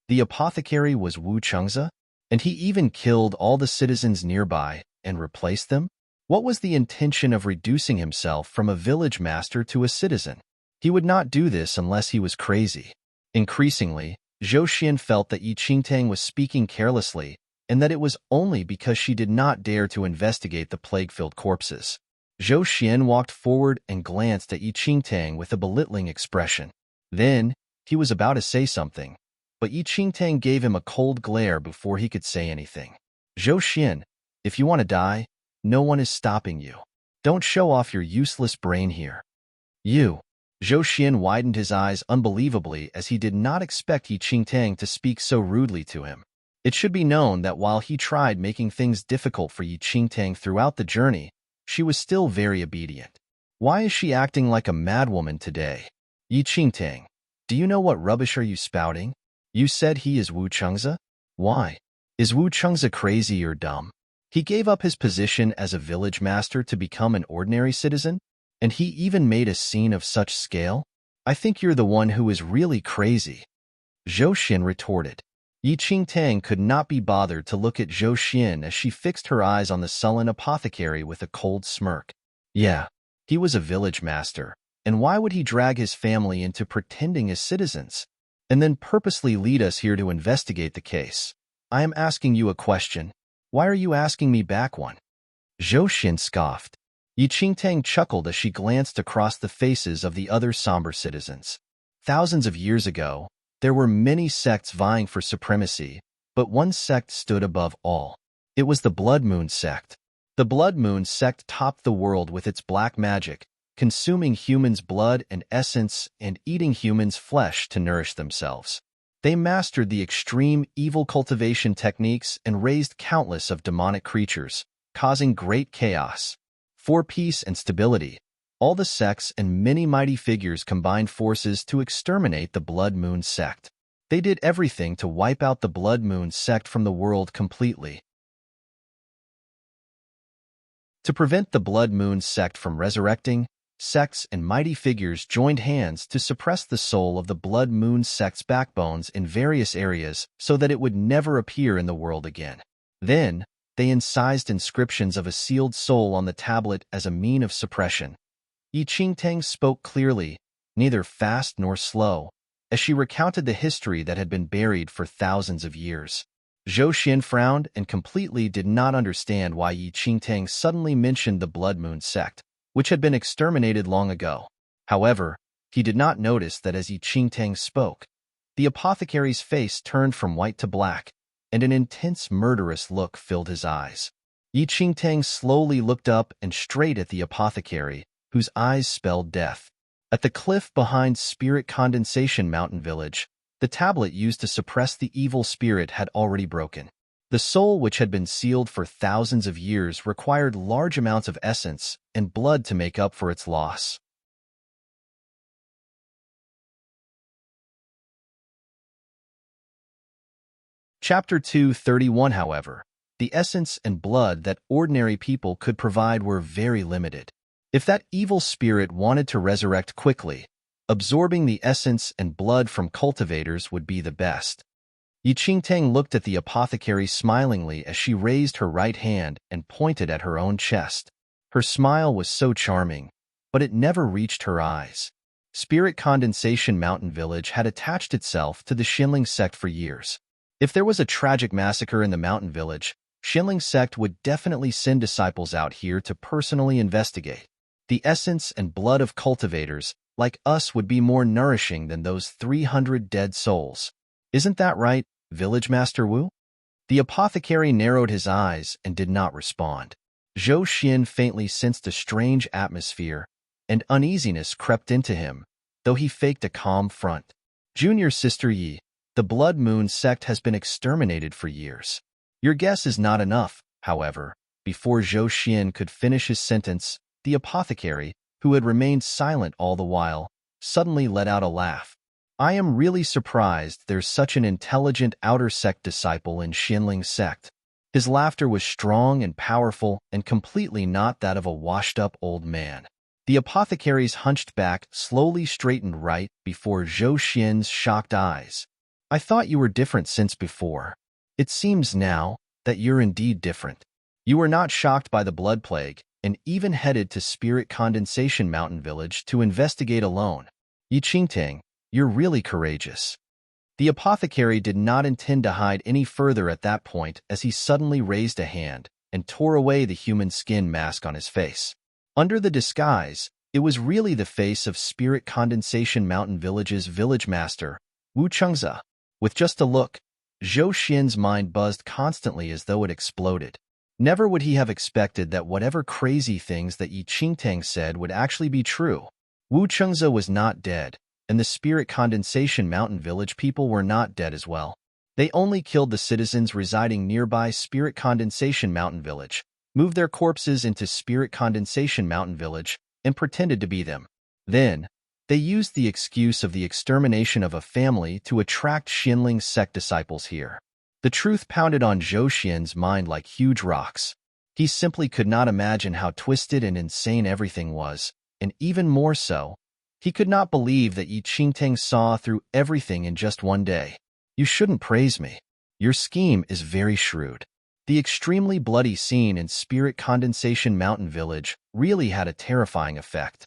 Speaker 1: The apothecary was Wu Chengze, and he even killed all the citizens nearby and replaced them? What was the intention of reducing himself from a village master to a citizen? He would not do this unless he was crazy. Increasingly, Zhou Xian felt that Yi Qingtang was speaking carelessly and that it was only because she did not dare to investigate the plague-filled corpses. Zhou Xian walked forward and glanced at Yi Qingtang with a belittling expression. Then, he was about to say something, but Yi Qingtang gave him a cold glare before he could say anything. Zhou Xian, if you want to die, no one is stopping you. Don't show off your useless brain here. You. Zhou Xian widened his eyes unbelievably as he did not expect Yi Qingtang to speak so rudely to him. It should be known that while he tried making things difficult for Yi Qingtang throughout the journey, she was still very obedient. Why is she acting like a madwoman today? Yi Qingtang, do you know what rubbish are you spouting? You said he is Wu Chengze? Why? Is Wu Chengze crazy or dumb? He gave up his position as a village master to become an ordinary citizen? And he even made a scene of such scale? I think you're the one who is really crazy. Zhou Xian retorted. Yi Qingtang could not be bothered to look at Zhou Xian as she fixed her eyes on the sullen apothecary with a cold smirk. Yeah, he was a village master, and why would he drag his family into pretending as citizens, and then purposely lead us here to investigate the case? I am asking you a question. Why are you asking me back one? Zhou Xian scoffed. Yi Qingtang chuckled as she glanced across the faces of the other somber citizens. Thousands of years ago, there were many sects vying for supremacy, but one sect stood above all. It was the Blood Moon sect. The Blood Moon sect topped the world with its black magic, consuming humans' blood and essence and eating humans' flesh to nourish themselves. They mastered the extreme evil cultivation techniques and raised countless of demonic creatures, causing great chaos. For peace and stability, all the sects and many mighty figures combined forces to exterminate the Blood Moon sect. They did everything to wipe out the Blood Moon sect from the world completely. To prevent the Blood Moon sect from resurrecting, sects and mighty figures joined hands to suppress the soul of the Blood Moon sect's backbones in various areas so that it would never appear in the world again. Then, they incised inscriptions of a sealed soul on the tablet as a mean of suppression. Yi Qingtang spoke clearly, neither fast nor slow, as she recounted the history that had been buried for thousands of years. Zhou Xian frowned and completely did not understand why Yi Qingtang suddenly mentioned the Blood Moon sect, which had been exterminated long ago. However, he did not notice that as Yi Qingtang spoke, the apothecary's face turned from white to black, and an intense murderous look filled his eyes. Yi Qingtang slowly looked up and straight at the apothecary, whose eyes spelled death. At the cliff behind Spirit Condensation Mountain Village, the tablet used to suppress the evil spirit had already broken. The soul, which had been sealed for thousands of years, required large amounts of essence and blood to make up for its loss. Chapter 231, however, the essence and blood that ordinary people could provide were very limited. If that evil spirit wanted to resurrect quickly, absorbing the essence and blood from cultivators would be the best. Yi Qingtang looked at the apothecary smilingly as she raised her right hand and pointed at her own chest. Her smile was so charming, but it never reached her eyes. Spirit Condensation Mountain Village had attached itself to the Xinling sect for years. If there was a tragic massacre in the mountain village, Xinling sect would definitely send disciples out here to personally investigate. The essence and blood of cultivators, like us, would be more nourishing than those 300 dead souls. Isn't that right, Village Master Wu? The apothecary narrowed his eyes and did not respond. Zhou Xian faintly sensed a strange atmosphere, and uneasiness crept into him, though he faked a calm front. Junior Sister Yi, the Blood Moon sect has been exterminated for years. Your guess is not enough, However, before Zhou Xian could finish his sentence, the apothecary, who had remained silent all the while, suddenly let out a laugh. I am really surprised there's such an intelligent outer sect disciple in Xianling's sect. His laughter was strong and powerful and completely not that of a washed-up old man. The apothecary's hunched back slowly straightened right before Zhou Xian's shocked eyes. I thought you were different since before. It seems now that you're indeed different. You were not shocked by the blood plague and even headed to Spirit Condensation Mountain Village to investigate alone. Enchanting, you're really courageous. The apothecary did not intend to hide any further at that point as he suddenly raised a hand and tore away the human skin mask on his face. Under the disguise, it was really the face of Spirit Condensation Mountain Village's village master, Wu Chengze. With just a look, Zhou Xian's mind buzzed constantly as though it exploded. Never would he have expected that whatever crazy things that Yi Qingtang said would actually be true. Wu Chengze was not dead, and the Spirit Condensation Mountain Village people were not dead as well. They only killed the citizens residing nearby Spirit Condensation Mountain Village, moved their corpses into Spirit Condensation Mountain Village, and pretended to be them. Then, they used the excuse of the extermination of a family to attract Xianling's sect disciples here. The truth pounded on Zhou Xian's mind like huge rocks. He simply could not imagine how twisted and insane everything was, and even more so, he could not believe that Yi Qingtang saw through everything in just one day. You shouldn't praise me. Your scheme is very shrewd. The extremely bloody scene in Spirit Condensation Mountain Village really had a terrifying effect.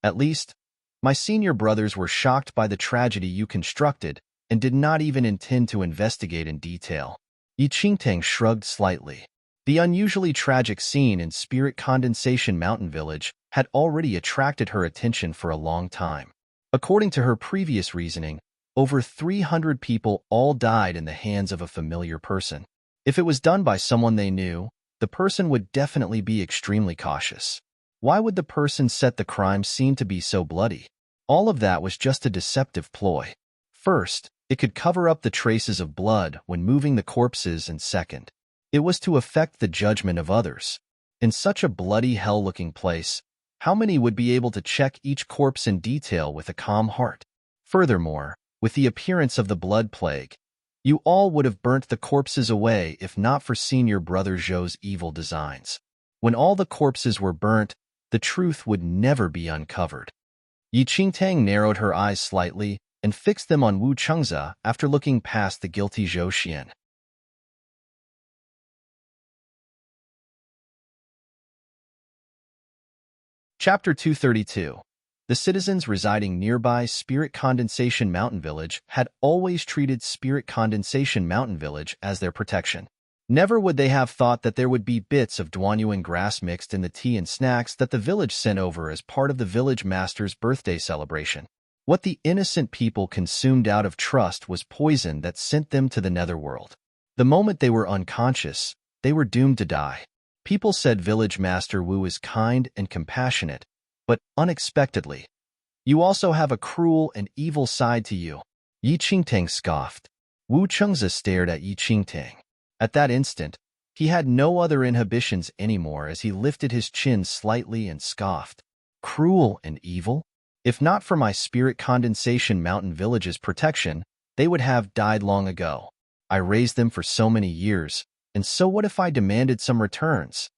Speaker 1: At least, my senior brothers were shocked by the tragedy you constructed and did not even intend to investigate in detail. Yi Qingtang shrugged slightly. The unusually tragic scene in Spirit Condensation Mountain Village had already attracted her attention for a long time. According to her previous reasoning, over 300 people all died in the hands of a familiar person. If it was done by someone they knew, the person would definitely be extremely cautious. Why would the person set the crime scene to be so bloody? All of that was just a deceptive ploy. First, it could cover up the traces of blood when moving the corpses, and second, it was to affect the judgment of others. In such a bloody hell-looking place, how many would be able to check each corpse in detail with a calm heart? Furthermore, with the appearance of the blood plague, you all would have burnt the corpses away if not for senior brother Zhou's evil designs. When all the corpses were burnt, the truth would never be uncovered. Yi Qingtang narrowed her eyes slightly and fixed them on Wu Chengze after looking past the guilty Zhou Xian. Chapter 232. The citizens residing nearby Spirit Condensation Mountain Village had always treated Spirit Condensation Mountain Village as their protection. Never would they have thought that there would be bits of Duanyuan grass mixed in the tea and snacks that the village sent over as part of the village master's birthday celebration. What the innocent people consumed out of trust was poison that sent them to the netherworld. The moment they were unconscious, they were doomed to die. People said Village Master Wu is kind and compassionate, but unexpectedly, you also have a cruel and evil side to you. Yi Qingtang scoffed. Wu Chengze stared at Yi Qingtang. At that instant, he had no other inhibitions anymore as he lifted his chin slightly and scoffed. Cruel and evil? If not for my Spirit Condensation Mountain Village's protection, they would have died long ago. I raised them for so many years, and so what if I demanded some returns?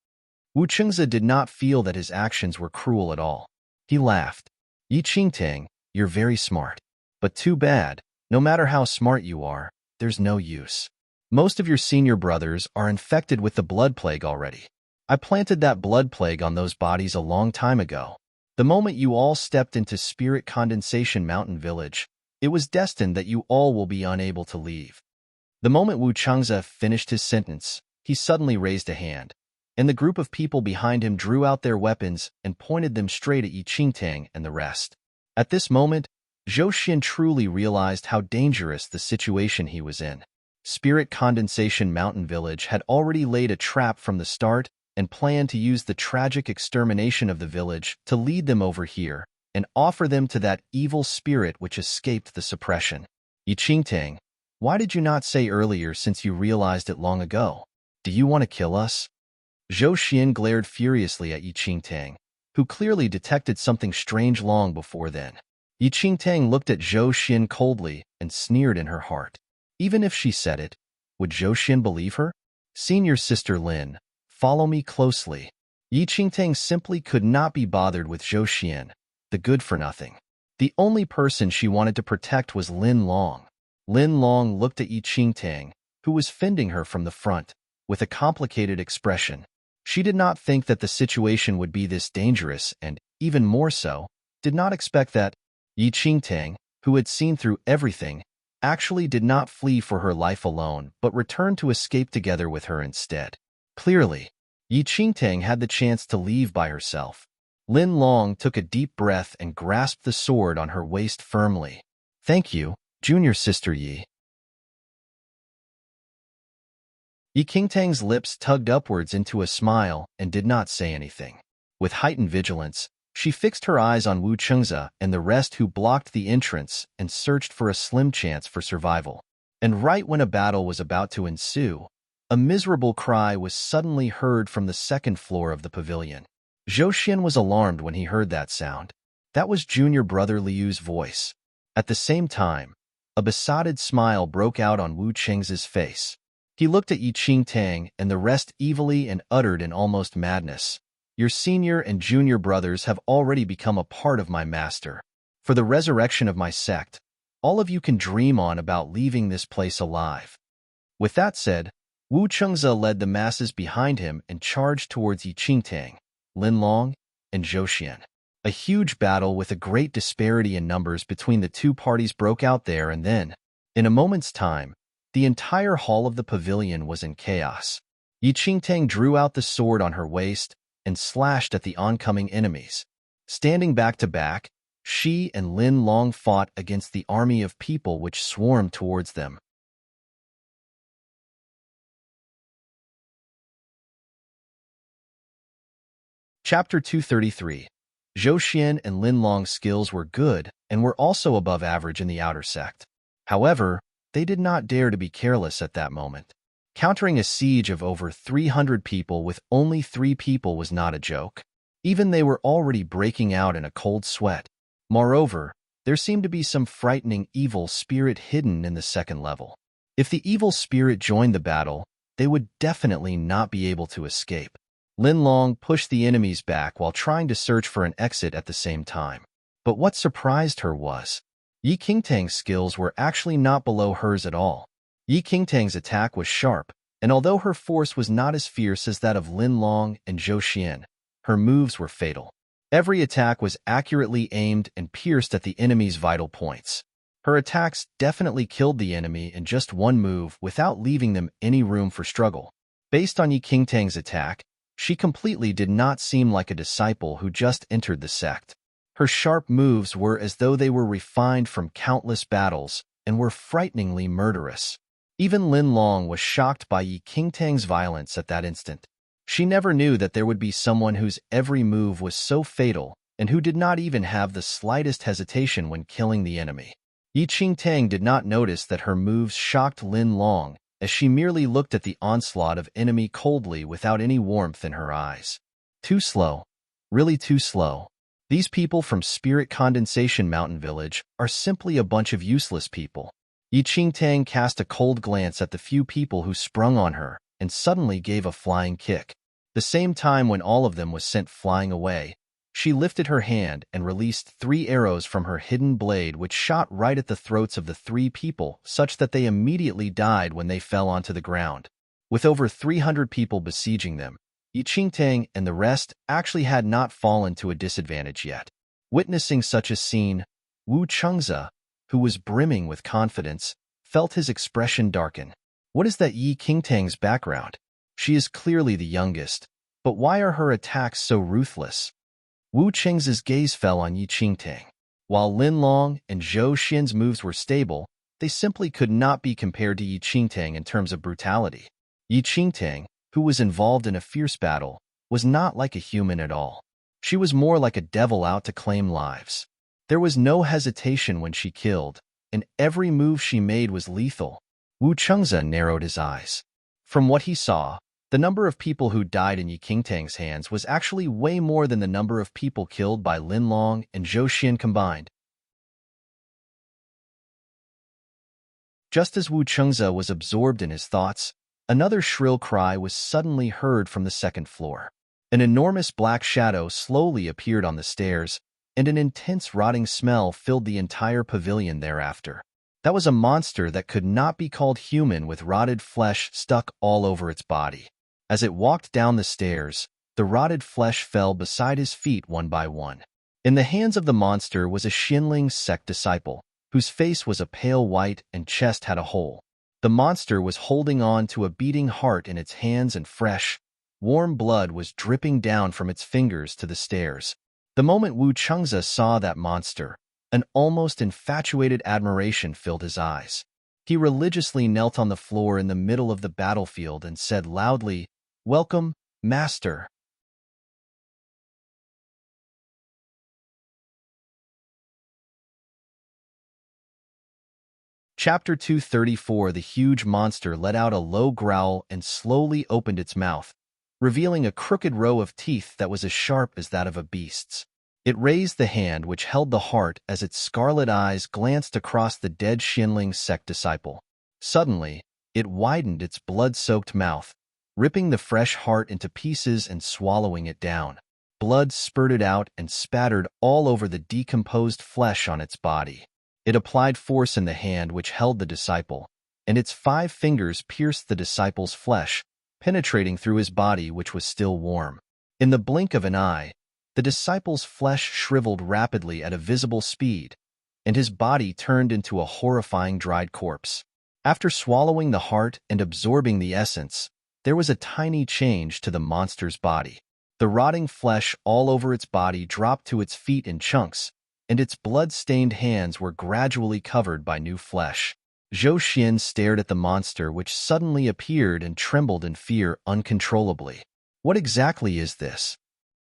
Speaker 1: Wu Chengze did not feel that his actions were cruel at all. He laughed. Yi Qingtang, you're very smart. But too bad, no matter how smart you are, there's no use. Most of your senior brothers are infected with the blood plague already. I planted that blood plague on those bodies a long time ago. The moment you all stepped into Spirit Condensation Mountain Village, it was destined that you all will be unable to leave. The moment Wu Chengze finished his sentence, he suddenly raised a hand, and the group of people behind him drew out their weapons and pointed them straight at Yi Qingtang and the rest. At this moment, Zhou Xian truly realized how dangerous the situation he was in. Spirit Condensation Mountain Village had already laid a trap from the start and planned to use the tragic extermination of the village to lead them over here and offer them to that evil spirit which escaped the suppression. Yi Qingtang, Why did you not say earlier since you realized it long ago? Do you want to kill us? Zhou Xian glared furiously at Yi Qingtang, who clearly detected something strange long before then. Yi Qingtang looked at Zhou Xian coldly and sneered in her heart. Even if she said it, would Zhou Xian believe her? Senior sister Lin, follow me closely. Yi Qingtang simply could not be bothered with Zhou Xian, the good-for-nothing. The only person she wanted to protect was Lin Long. Lin Long looked at Yi Qingtang, who was fending her from the front, with a complicated expression. She did not think that the situation would be this dangerous and, even more so, did not expect that Yi Qingtang, who had seen through everything, actually did not flee for her life alone but returned to escape together with her instead. Clearly, Yi Qingtang had the chance to leave by herself. Lin Long took a deep breath and grasped the sword on her waist firmly. Thank you, junior sister Yi. Yi Qingtang's lips tugged upwards into a smile and did not say anything. With heightened vigilance, she fixed her eyes on Wu Chengze and the rest who blocked the entrance and searched for a slim chance for survival. And right when a battle was about to ensue, a miserable cry was suddenly heard from the second floor of the pavilion. Zhou Xian was alarmed when he heard that sound. That was junior brother Liu's voice. At the same time, a besotted smile broke out on Wu Chengze's face. He looked at Yi Qingtang and the rest evilly and uttered in almost madness. Your senior and junior brothers have already become a part of my master. For the resurrection of my sect, all of you can dream on about leaving this place alive. With that said, Wu Chengze led the masses behind him and charged towards Yi Qingtang, Lin Long, and Zhou Xian. A huge battle with a great disparity in numbers between the two parties broke out there and then, in a moment's time, the entire hall of the pavilion was in chaos. Yi Qingtang drew out the sword on her waist and slashed at the oncoming enemies. Standing back to back, she and Lin Long fought against the army of people which swarmed towards them. Chapter 233. Zhou Xian and Lin Long's skills were good and were also above average in the outer sect. However, they did not dare to be careless at that moment. Countering a siege of over 300 people with only 3 people was not a joke. Even they were already breaking out in a cold sweat. Moreover, there seemed to be some frightening evil spirit hidden in the second level. If the evil spirit joined the battle, they would definitely not be able to escape. Lin Long pushed the enemies back while trying to search for an exit at the same time. But what surprised her was, Yi Qingtang's skills were actually not below hers at all. Yi Qingtang's attack was sharp, and although her force was not as fierce as that of Lin Long and Zhou Xian, her moves were fatal. Every attack was accurately aimed and pierced at the enemy's vital points. Her attacks definitely killed the enemy in just one move without leaving them any room for struggle. Based on Yi Qingtang's attack, she completely did not seem like a disciple who just entered the sect. Her sharp moves were as though they were refined from countless battles and were frighteningly murderous. Even Lin Long was shocked by Yi Qingtang's violence at that instant. She never knew that there would be someone whose every move was so fatal and who did not even have the slightest hesitation when killing the enemy. Yi Qingtang did not notice that her moves shocked Lin Long, as she merely looked at the onslaught of enemy coldly without any warmth in her eyes. Too slow. Really too slow. These people from Spirit Condensation Mountain Village are simply a bunch of useless people. Yi Qingtang cast a cold glance at the few people who sprung on her and suddenly gave a flying kick. The same time when all of them was sent flying away, she lifted her hand and released 3 arrows from her hidden blade which shot right at the throats of the 3 people such that they immediately died when they fell onto the ground. With over 300 people besieging them, Yi Qingtang and the rest actually had not fallen to a disadvantage yet. Witnessing such a scene, Wu Chengze, who was brimming with confidence, felt his expression darken. What is that Yi Qingtang's background? She is clearly the youngest, but why are her attacks so ruthless? Wu Chengze's gaze fell on Yi Qingtang. While Lin Long and Zhou Xian's moves were stable, they simply could not be compared to Yi Qingtang in terms of brutality. Yi Qingtang, who was involved in a fierce battle, was not like a human at all. She was more like a devil out to claim lives. There was no hesitation when she killed, and every move she made was lethal. Wu Chengze narrowed his eyes. From what he saw, the number of people who died in Yi Qingtang's hands was actually way more than the number of people killed by Lin Long and Zhou Xian combined. Just as Wu Chengze was absorbed in his thoughts, another shrill cry was suddenly heard from the second floor. An enormous black shadow slowly appeared on the stairs, and an intense rotting smell filled the entire pavilion thereafter. That was a monster that could not be called human, with rotted flesh stuck all over its body. As it walked down the stairs, the rotted flesh fell beside his feet one by one. In the hands of the monster was a Xinling sect disciple, whose face was a pale white and chest had a hole. The monster was holding on to a beating heart in its hands, and fresh, warm blood was dripping down from its fingers to the stairs. The moment Wu Chengze saw that monster, an almost infatuated admiration filled his eyes. He religiously knelt on the floor in the middle of the battlefield and said loudly, "Welcome, Master." Chapter 234. The huge monster let out a low growl and slowly opened its mouth, revealing a crooked row of teeth that was as sharp as that of a beast's. It raised the hand which held the heart as its scarlet eyes glanced across the dead Xinling sect disciple. Suddenly, it widened its blood-soaked mouth, ripping the fresh heart into pieces and swallowing it down. Blood spurted out and spattered all over the decomposed flesh on its body. It applied force in the hand which held the disciple, and its 5 fingers pierced the disciple's flesh, penetrating through his body which was still warm. In the blink of an eye, the disciple's flesh shriveled rapidly at a visible speed, and his body turned into a horrifying dried corpse. After swallowing the heart and absorbing the essence, there was a tiny change to the monster's body. The rotting flesh all over its body dropped to its feet in chunks, and its blood-stained hands were gradually covered by new flesh. Zhou Xian stared at the monster which suddenly appeared and trembled in fear uncontrollably. What exactly is this?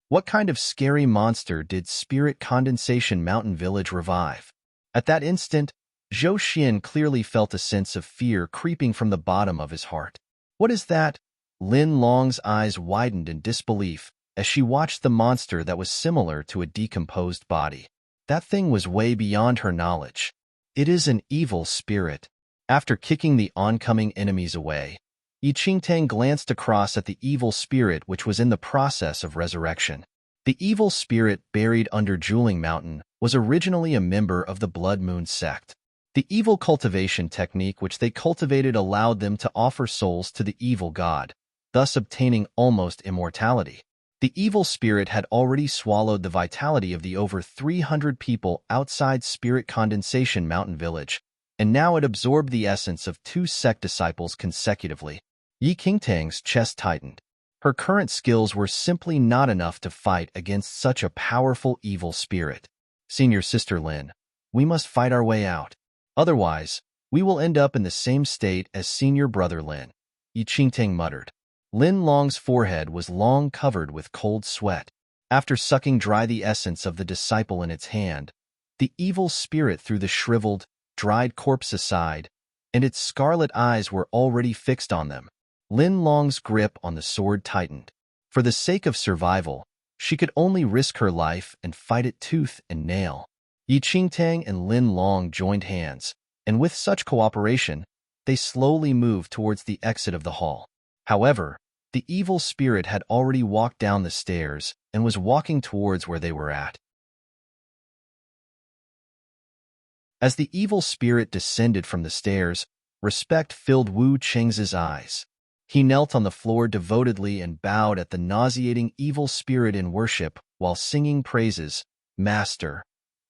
Speaker 1: What kind of scary monster did Spirit Condensation Mountain Village revive? At that instant, Zhou Xian clearly felt a sense of fear creeping from the bottom of his heart. What is that? Lin Long's eyes widened in disbelief as she watched the monster that was similar to a decomposed body. That thing was way beyond her knowledge. It is an evil spirit. After kicking the oncoming enemies away, Yi Qingtang glanced across at the evil spirit which was in the process of resurrection. The evil spirit buried under Jeweling Mountain was originally a member of the Blood Moon sect. The evil cultivation technique which they cultivated allowed them to offer souls to the evil god, thus obtaining almost immortality. The evil spirit had already swallowed the vitality of the over 300 people outside Spirit Condensation Mountain Village, and now it absorbed the essence of 2 sect disciples consecutively. Yi Qingtang's chest tightened. Her current skills were simply not enough to fight against such a powerful evil spirit. Senior Sister Lin, we must fight our way out. Otherwise, we will end up in the same state as Senior Brother Lin, Yi Qingtang muttered. Lin Long's forehead was long covered with cold sweat. After sucking dry the essence of the disciple in its hand, the evil spirit threw the shriveled, dried corpse aside, and its scarlet eyes were already fixed on them. Lin Long's grip on the sword tightened. For the sake of survival, she could only risk her life and fight it tooth and nail. Yi Qingtang and Lin Long joined hands, and with such cooperation, they slowly moved towards the exit of the hall. However, the evil spirit had already walked down the stairs and was walking towards where they were at. As the evil spirit descended from the stairs, respect filled Wu Chengze's eyes. He knelt on the floor devotedly and bowed at the nauseating evil spirit in worship while singing praises. Master,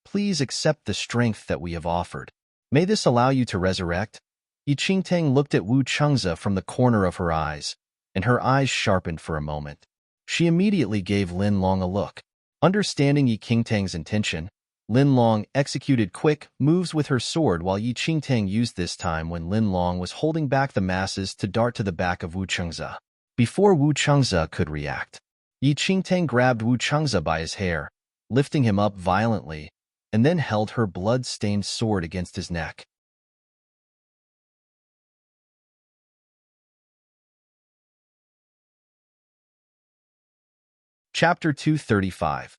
Speaker 1: please accept the strength that we have offered. May this allow you to resurrect? Yi Qingtang looked at Wu Chengze from the corner of her eyes, and her eyes sharpened for a moment. She immediately gave Lin Long a look. Understanding Yi Qingtang's intention, Lin Long executed quick moves with her sword while Yi Qingtang used this time when Lin Long was holding back the masses to dart to the back of Wu Chengze. Before Wu Chengze could react, Yi Qingtang grabbed Wu Chengze by his hair, lifting him up violently, and then held her blood-stained sword against his neck. Chapter 235.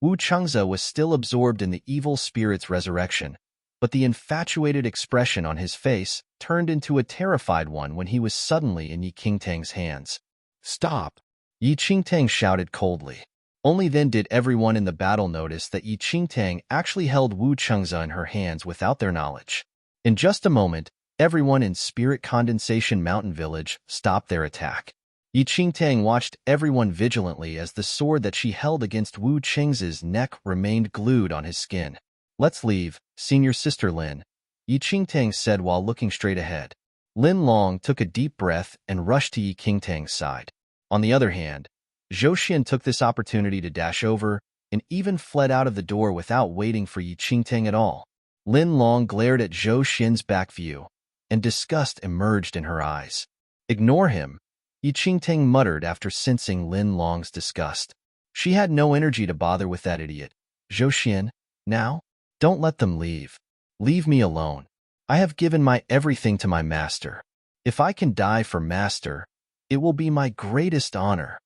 Speaker 1: Wu Chengze was still absorbed in the evil spirit's resurrection, but the infatuated expression on his face turned into a terrified one when he was suddenly in Yi Qingtang's hands. "Stop!" Yi Qingtang shouted coldly. Only then did everyone in the battle notice that Yi Qingtang actually held Wu Chengze in her hands without their knowledge. In just a moment, everyone in Spirit Condensation Mountain Village stopped their attack. Yi Qingtang watched everyone vigilantly as the sword that she held against Wu Chengze's neck remained glued on his skin. "Let's leave, senior sister Lin," Yi Qingtang said while looking straight ahead. Lin Long took a deep breath and rushed to Yi Qingtang's side. On the other hand, Zhou Xian took this opportunity to dash over and even fled out of the door without waiting for Yi Qingtang at all. Lin Long glared at Zhou Xian's back view, and disgust emerged in her eyes. "Ignore him," Yi Qingtang muttered after sensing Lin Long's disgust. She had no energy to bother with that idiot. "Zhou Xian, now? Don't let them leave. Leave me alone. I have given my everything to my master. If I can die for master, it will be my greatest honor."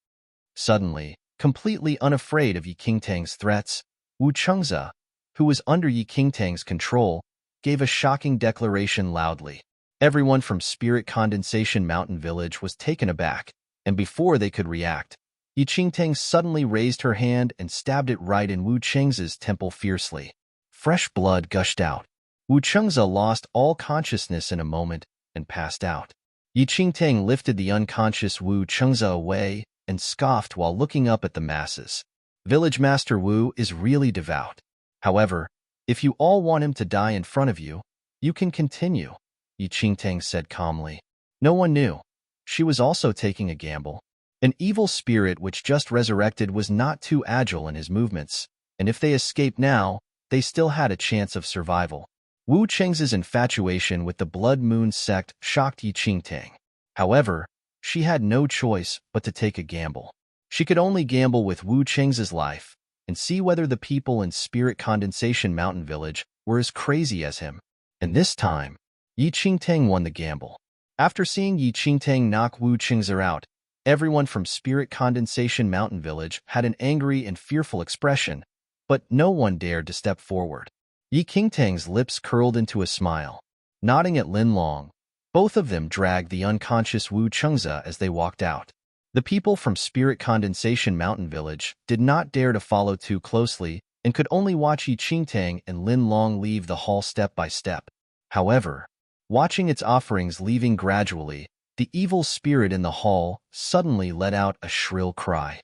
Speaker 1: Suddenly, completely unafraid of Yi Qingtang's threats, Wu Chengze, who was under Yi Qingtang's control, gave a shocking declaration loudly. Everyone from Spirit Condensation Mountain Village was taken aback, and before they could react, Yi Qingtang suddenly raised her hand and stabbed it right in Wu Chengze's temple fiercely. Fresh blood gushed out. Wu Chengze lost all consciousness in a moment and passed out. Yi Qingtang lifted the unconscious Wu Chengze away and scoffed while looking up at the masses. "Village Master Wu is really devout. However, if you all want him to die in front of you, you can continue," Yi Qingtang said calmly. No one knew. She was also taking a gamble. An evil spirit which just resurrected was not too agile in his movements, and if they escaped now, they still had a chance of survival. Wu Chengze's infatuation with the Blood Moon sect shocked Yi Qingtang. However, she had no choice but to take a gamble. She could only gamble with Wu Chengze's life and see whether the people in Spirit Condensation Mountain Village were as crazy as him. And this time, Yi Qingtang won the gamble. After seeing Yi Qingtang knock Wu Chengze out, everyone from Spirit Condensation Mountain Village had an angry and fearful expression, but no one dared to step forward. Yi Qingtang's lips curled into a smile. Nodding at Lin Long, both of them dragged the unconscious Wu Chengze as they walked out. The people from Spirit Condensation Mountain Village did not dare to follow too closely and could only watch Yi Qingtang and Lin Long leave the hall step by step. However, watching its offerings leaving gradually, the evil spirit in the hall suddenly let out a shrill cry.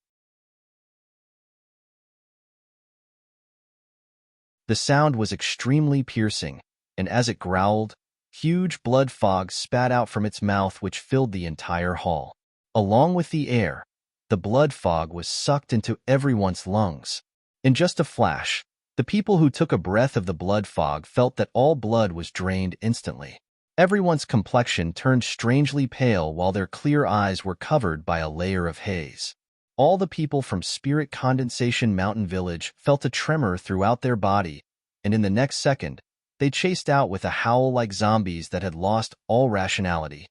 Speaker 1: The sound was extremely piercing, and as it growled, huge blood fog spat out from its mouth which filled the entire hall. Along with the air, the blood fog was sucked into everyone's lungs. In just a flash, the people who took a breath of the blood fog felt that all blood was drained instantly. Everyone's complexion turned strangely pale while their clear eyes were covered by a layer of haze. All the people from Spirit Condensation Mountain Village felt a tremor throughout their body, and in the next second, they chased out with a howl like zombies that had lost all rationality.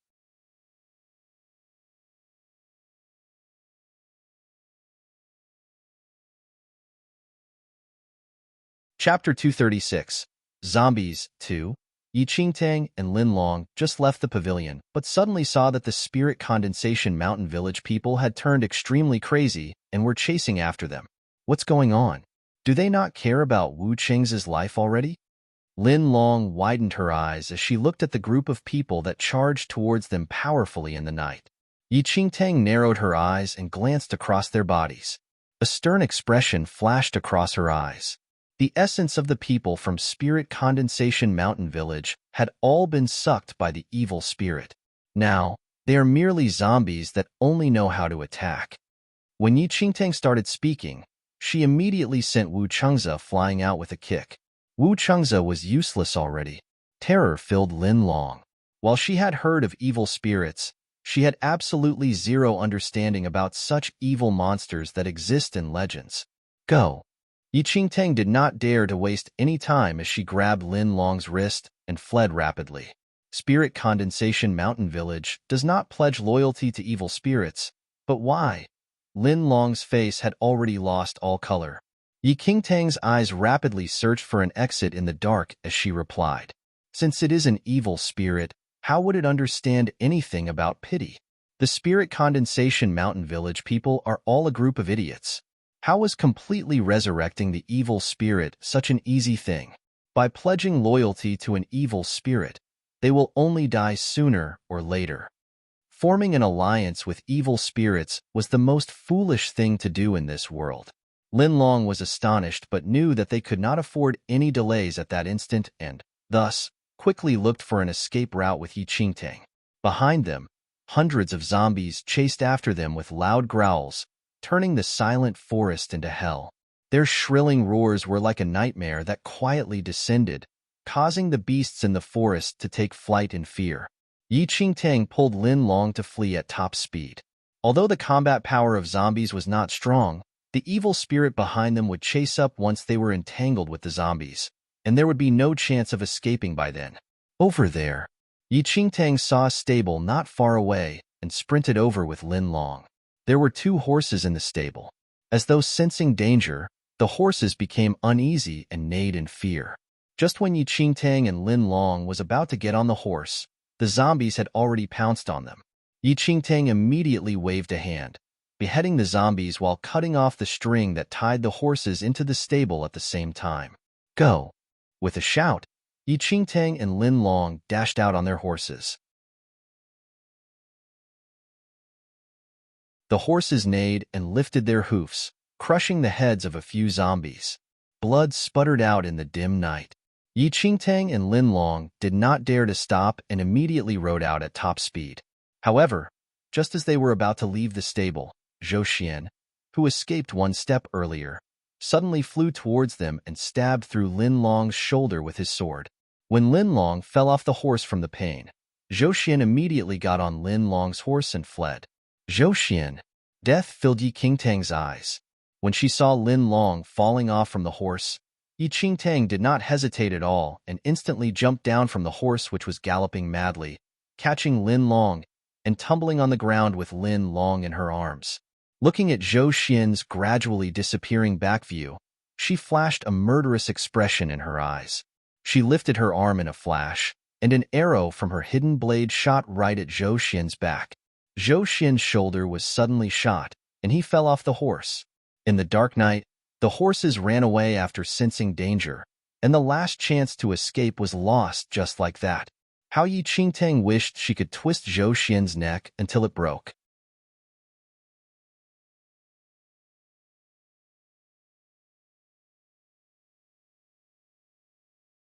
Speaker 1: Chapter 236. Zombies 2. Yi Qingtang and Lin Long just left the pavilion, but suddenly saw that the Spirit Condensation Mountain Village people had turned extremely crazy and were chasing after them. What's going on? Do they not care about Wu Chengze's life already? Lin Long widened her eyes as she looked at the group of people that charged towards them powerfully in the night. Yi Qingtang narrowed her eyes and glanced across their bodies. A stern expression flashed across her eyes. The essence of the people from Spirit Condensation Mountain Village had all been sucked by the evil spirit. Now, they are merely zombies that only know how to attack. When Yi Qingtang started speaking, she immediately sent Wu Chengze flying out with a kick. Wu Chengze was useless already. Terror filled Lin Long. While she had heard of evil spirits, she had absolutely zero understanding about such evil monsters that exist in legends. Go! Yi Qingtang did not dare to waste any time as she grabbed Lin Long's wrist and fled rapidly. Spirit Condensation Mountain Village does not pledge loyalty to evil spirits, but why? Lin Long's face had already lost all color. Yi Qingtang's eyes rapidly searched for an exit in the dark as she replied. Since it is an evil spirit, how would it understand anything about pity? The Spirit Condensation Mountain Village people are all a group of idiots. How was completely resurrecting the evil spirit such an easy thing? By pledging loyalty to an evil spirit, they will only die sooner or later. Forming an alliance with evil spirits was the most foolish thing to do in this world. Lin Long was astonished but knew that they could not afford any delays at that instant and, thus, quickly looked for an escape route with Yi Qingtang. Behind them, hundreds of zombies chased after them with loud growls, turning the silent forest into hell. Their shrilling roars were like a nightmare that quietly descended, causing the beasts in the forest to take flight in fear. Yi Qingtang pulled Lin Long to flee at top speed. Although the combat power of zombies was not strong, the evil spirit behind them would chase up once they were entangled with the zombies, and there would be no chance of escaping by then. Over there, Yi Qingtang saw a stable not far away and sprinted over with Lin Long. There were 2 horses in the stable. As though sensing danger, the horses became uneasy and neighed in fear. Just when Yi Qingtang and Lin Long was about to get on the horse, the zombies had already pounced on them. Yi Qingtang immediately waved a hand, beheading the zombies while cutting off the string that tied the horses into the stable at the same time. Go! With a shout, Yi Qingtang and Lin Long dashed out on their horses. The horses neighed and lifted their hoofs, crushing the heads of a few zombies. Blood sputtered out in the dim night. Yi Qingtang and Lin Long did not dare to stop and immediately rode out at top speed. However, just as they were about to leave the stable, Zhou Xian, who escaped 1 step earlier, suddenly flew towards them and stabbed through Lin Long's shoulder with his sword. When Lin Long fell off the horse from the pain, Zhou Xian immediately got on Lin Long's horse and fled. Zhou Xian. Death filled Yi Qingtang's eyes. When she saw Lin Long falling off from the horse, Yi Qingtang did not hesitate at all and instantly jumped down from the horse which was galloping madly, catching Lin Long and tumbling on the ground with Lin Long in her arms. Looking at Zhou Xian's gradually disappearing back view, she flashed a murderous expression in her eyes. She lifted her arm in a flash, and an arrow from her hidden blade shot right at Zhou Xian's back. Zhou Xian's shoulder was suddenly shot, and he fell off the horse. In the dark night, the horses ran away after sensing danger, and the last chance to escape was lost just like that. How Yi Qingtang wished she could twist Zhou Xian's neck until it broke.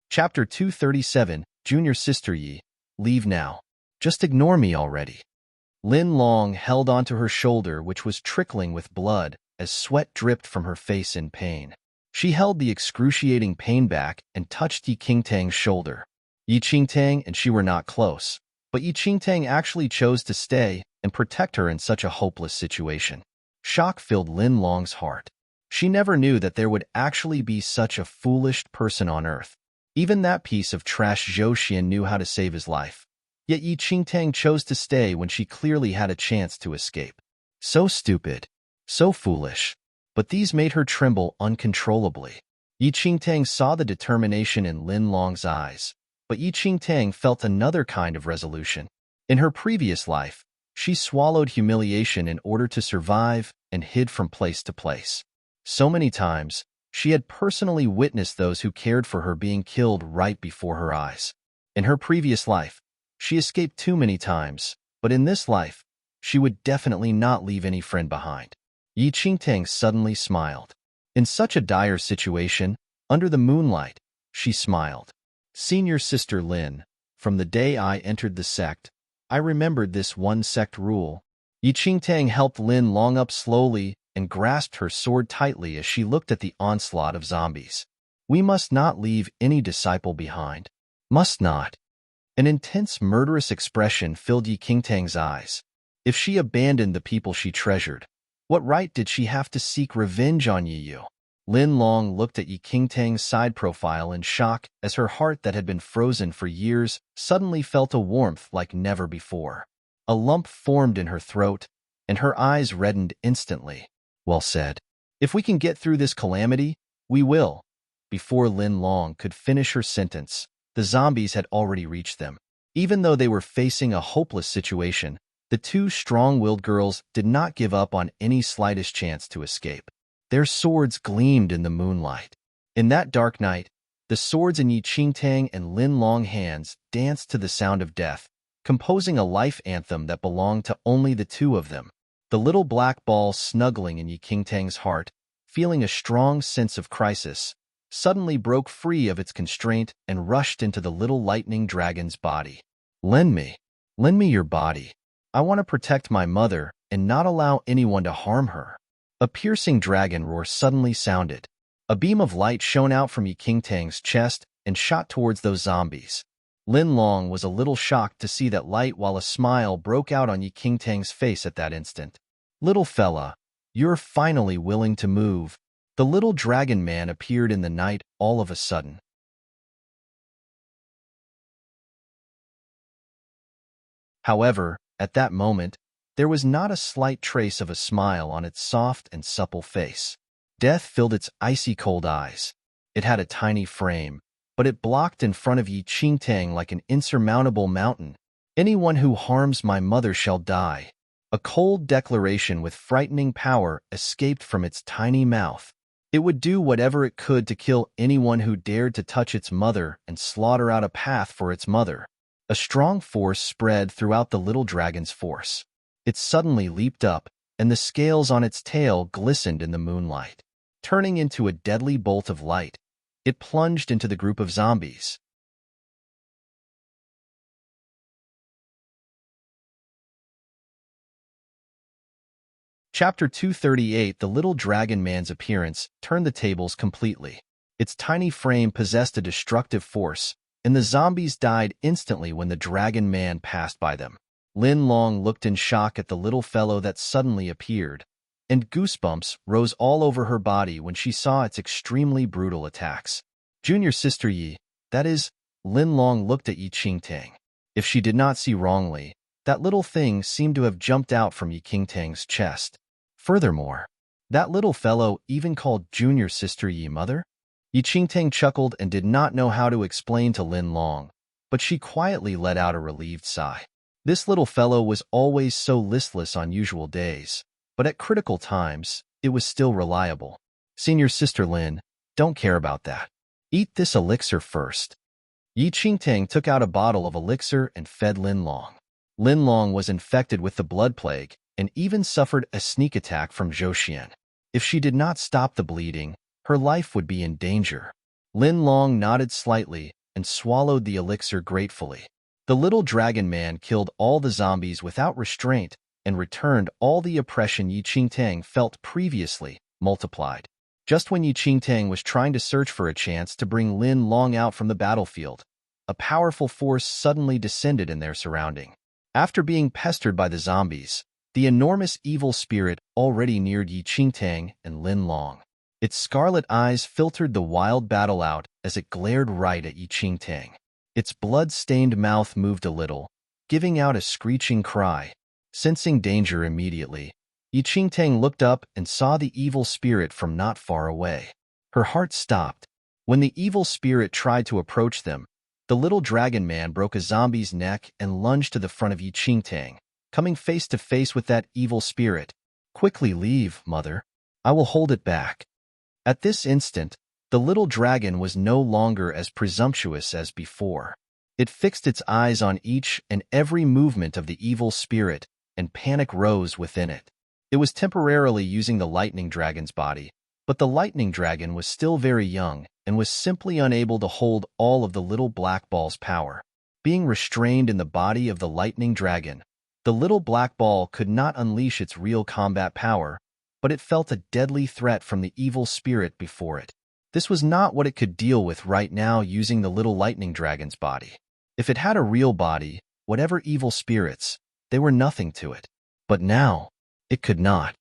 Speaker 1: Chapter 237, Junior Sister Yi, leave now. Just ignore me already. Lin Long held onto her shoulder, which was trickling with blood, as sweat dripped from her face in pain. She held the excruciating pain back and touched Yi Qingtang's shoulder. Yi Qingtang and she were not close, but Yi Qingtang actually chose to stay and protect her in such a hopeless situation. Shock filled Lin Long's heart. She never knew that there would actually be such a foolish person on earth. Even that piece of trash Zhou Xian knew how to save his life. Yet Yi Qingtang chose to stay when she clearly had a chance to escape. So stupid. So foolish. But these made her tremble uncontrollably. Yi Qingtang saw the determination in Lin Long's eyes, but Yi Qingtang felt another kind of resolution. In her previous life, she swallowed humiliation in order to survive and hid from place to place. So many times, she had personally witnessed those who cared for her being killed right before her eyes. In her previous life, she escaped too many times, but in this life, she would definitely not leave any friend behind. Yi Qingtang suddenly smiled. In such a dire situation, under the moonlight, she smiled. Senior Sister Lin, from the day I entered the sect, I remembered this one sect rule. Yi Qingtang helped Lin Long up slowly and grasped her sword tightly as she looked at the onslaught of zombies. We must not leave any disciple behind. Must not. An intense murderous expression filled Yi Qingtang's eyes. If she abandoned the people she treasured, what right did she have to seek revenge on Yi? Lin Long looked at Yi Qingtang's side profile in shock as her heart that had been frozen for years suddenly felt a warmth like never before. A lump formed in her throat, and her eyes reddened instantly. Well said. If we can get through this calamity, we will. Before Lin Long could finish her sentence, the zombies had already reached them. Even though they were facing a hopeless situation, the two strong-willed girls did not give up on any slightest chance to escape. Their swords gleamed in the moonlight. In that dark night, the swords in Yi Qingtang and Lin Long hands danced to the sound of death, composing a life anthem that belonged to only the two of them. The little black ball snuggling in Yi Qingtang's heart, feeling a strong sense of crisis, suddenly broke free of its constraint and rushed into the little lightning dragon's body. Lend me your body. I want to protect my mother and not allow anyone to harm her. A piercing dragon roar suddenly sounded. A beam of light shone out from Yi Qingtang's chest and shot towards those zombies. Lin Long was a little shocked to see that light while a smile broke out on Yi Qingtang's face at that instant. Little fella, you're finally willing to move. The little dragon man appeared in the night all of a sudden. However, at that moment, there was not a slight trace of a smile on its soft and supple face. Death filled its icy cold eyes. It had a tiny frame, but it blocked in front of Yi Qingtang like an insurmountable mountain. Anyone who harms my mother shall die. A cold declaration with frightening power escaped from its tiny mouth. It would do whatever it could to kill anyone who dared to touch its mother and slaughter out a path for its mother. A strong force spread throughout the little dragon's force. It suddenly leaped up, and the scales on its tail glistened in the moonlight. Turning into a deadly bolt of light, it plunged into the group of zombies. Chapter 238. The little dragon man's appearance turned the tables completely. Its tiny frame possessed a destructive force, and the zombies died instantly when the dragon man passed by them. Lin Long looked in shock at the little fellow that suddenly appeared, and goosebumps rose all over her body when she saw its extremely brutal attacks. Junior sister Yi, that is, Lin Long looked at Yi Qingtang. If she did not see wrongly, that little thing seemed to have jumped out from Yi Qingtang's chest. Furthermore, that little fellow even called Junior sister Yi mother? Yi Qingtang chuckled and did not know how to explain to Lin Long, but she quietly let out a relieved sigh. This little fellow was always so listless on usual days, but at critical times, it was still reliable. Senior sister Lin, don't care about that. Eat this elixir first. Yi Qingtang took out a bottle of elixir and fed Lin Long. Lin Long was infected with the blood plague and even suffered a sneak attack from Zhou Xian. If she did not stop the bleeding, her life would be in danger. Lin Long nodded slightly and swallowed the elixir gratefully. The little dragon man killed all the zombies without restraint and returned all the oppression Yi Qingtang felt previously, multiplied. Just when Yi Qingtang was trying to search for a chance to bring Lin Long out from the battlefield, a powerful force suddenly descended in their surrounding. After being pestered by the zombies, the enormous evil spirit already neared Yi Qingtang and Lin Long. Its scarlet eyes filtered the wild battle out as it glared right at Yi Qingtang. Its blood-stained mouth moved a little, giving out a screeching cry. Sensing danger immediately, Yi Qingtang looked up and saw the evil spirit from not far away. Her heart stopped. When the evil spirit tried to approach them, the little dragon man broke a zombie's neck and lunged to the front of Yi Qingtang, coming face to face with that evil spirit. Quickly leave, mother. I will hold it back. At this instant, the little dragon was no longer as presumptuous as before. It fixed its eyes on each and every movement of the evil spirit, and panic rose within it. It was temporarily using the lightning dragon's body, but the lightning dragon was still very young and was simply unable to hold all of the little black ball's power. Being restrained in the body of the lightning dragon, the little black ball could not unleash its real combat power, but it felt a deadly threat from the evil spirit before it. This was not what it could deal with right now using the little lightning dragon's body. If it had a real body, whatever evil spirits, they were nothing to it. But now, it could not.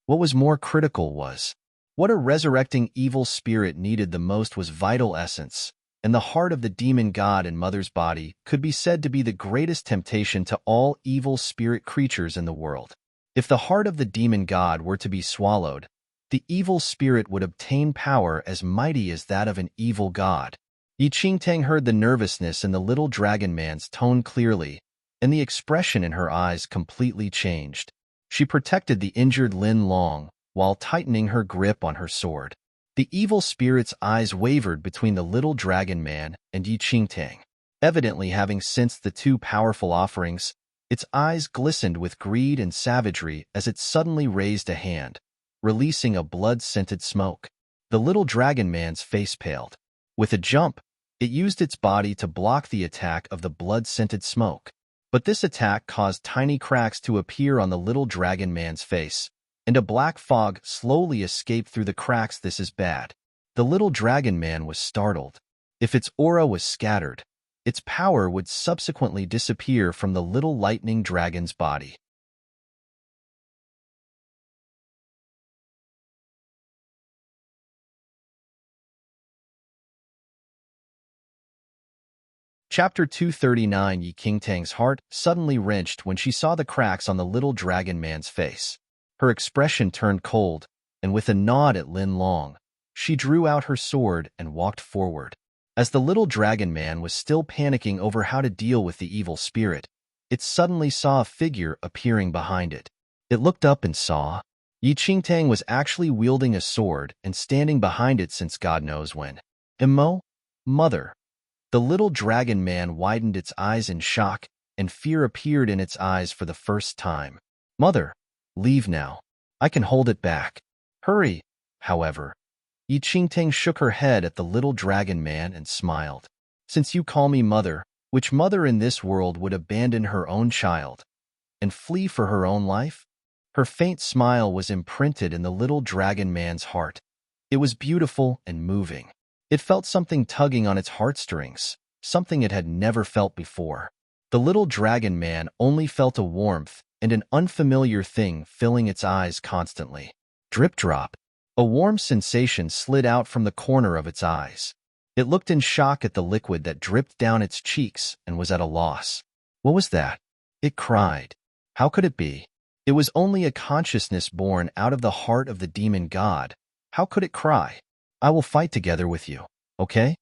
Speaker 1: What was more critical was, what a resurrecting evil spirit needed the most was vital essence, and the heart of the demon god in Mother's body could be said to be the greatest temptation to all evil spirit creatures in the world. If the heart of the demon god were to be swallowed, the evil spirit would obtain power as mighty as that of an evil god. Yi Qingtang heard the nervousness in the little dragon man's tone clearly, and the expression in her eyes completely changed. She protected the injured Lin Long while tightening her grip on her sword. The evil spirit's eyes wavered between the little dragon man and Yi Qingtang. Evidently having sensed the two powerful offerings, its eyes glistened with greed and savagery as it suddenly raised a hand, releasing a blood-scented smoke. The little dragon man's face paled. With a jump, it used its body to block the attack of the blood-scented smoke. But this attack caused tiny cracks to appear on the little dragon man's face, and a black fog slowly escaped through the cracks. This is bad. The little dragon man was startled. If its aura was scattered, its power would subsequently disappear from the little lightning dragon's body. Chapter 239. Yi Qingtang's heart suddenly wrenched when she saw the cracks on the little dragon man's face. Her expression turned cold, and with a nod at Lin Long, she drew out her sword and walked forward. As the little dragon man was still panicking over how to deal with the evil spirit, it suddenly saw a figure appearing behind it. It looked up and saw Yi Qingtang was actually wielding a sword and standing behind it since God knows when. Mother. The little dragon man widened its eyes in shock, and fear appeared in its eyes for the first time. Mother, leave now. I can hold it back. Hurry, however. Yi Qingtang shook her head at the little dragon man and smiled. Since you call me mother, which mother in this world would abandon her own child and flee for her own life? Her faint smile was imprinted in the little dragon man's heart. It was beautiful and moving. It felt something tugging on its heartstrings, something it had never felt before. The little dragon man only felt a warmth and an unfamiliar thing filling its eyes constantly. Drip drop. A warm sensation slid out from the corner of its eyes. It looked in shock at the liquid that dripped down its cheeks and was at a loss. What was that? It cried. How could it be? It was only a consciousness born out of the heart of the demon god. How could it cry? I will fight together with you, okay?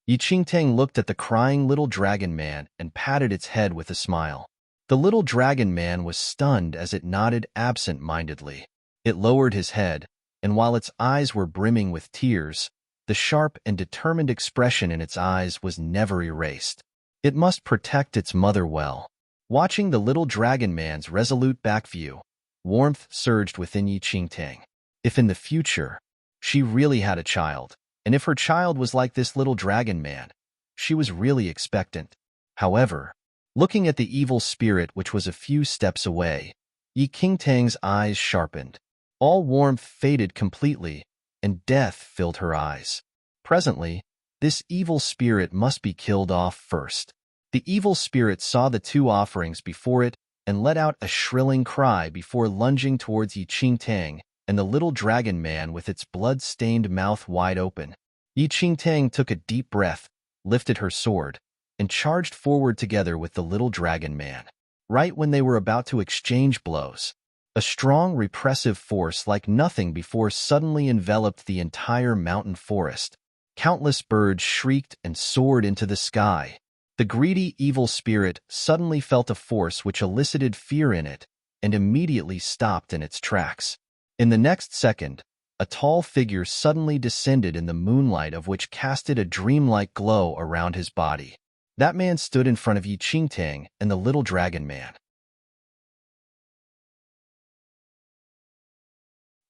Speaker 1: Yi Qingtang looked at the crying little dragon man and patted its head with a smile. The little dragon man was stunned as it nodded absent-mindedly. It lowered his head, and while its eyes were brimming with tears, the sharp and determined expression in its eyes was never erased. It must protect its mother well. Watching the little dragon man's resolute back view, warmth surged within Yi Qingtang. If in the future, she really had a child, and if her child was like this little dragon man, she was really expectant. However, looking at the evil spirit which was a few steps away, Yi Qingtang's eyes sharpened. All warmth faded completely, and death filled her eyes. Presently, this evil spirit must be killed off first. The evil spirit saw the two offerings before it and let out a shrilling cry before lunging towards Yi Qingtang and the little dragon man with its blood-stained mouth wide open. Yi Qingtang took a deep breath, lifted her sword, and charged forward together with the little dragon man. Right when they were about to exchange blows, a strong repressive force like nothing before suddenly enveloped the entire mountain forest. Countless birds shrieked and soared into the sky. The greedy evil spirit suddenly felt a force which elicited fear in it and immediately stopped in its tracks. In the next second, a tall figure suddenly descended in the moonlight of which casted a dreamlike glow around his body. That man stood in front of Yi Qingtang and the little dragon man.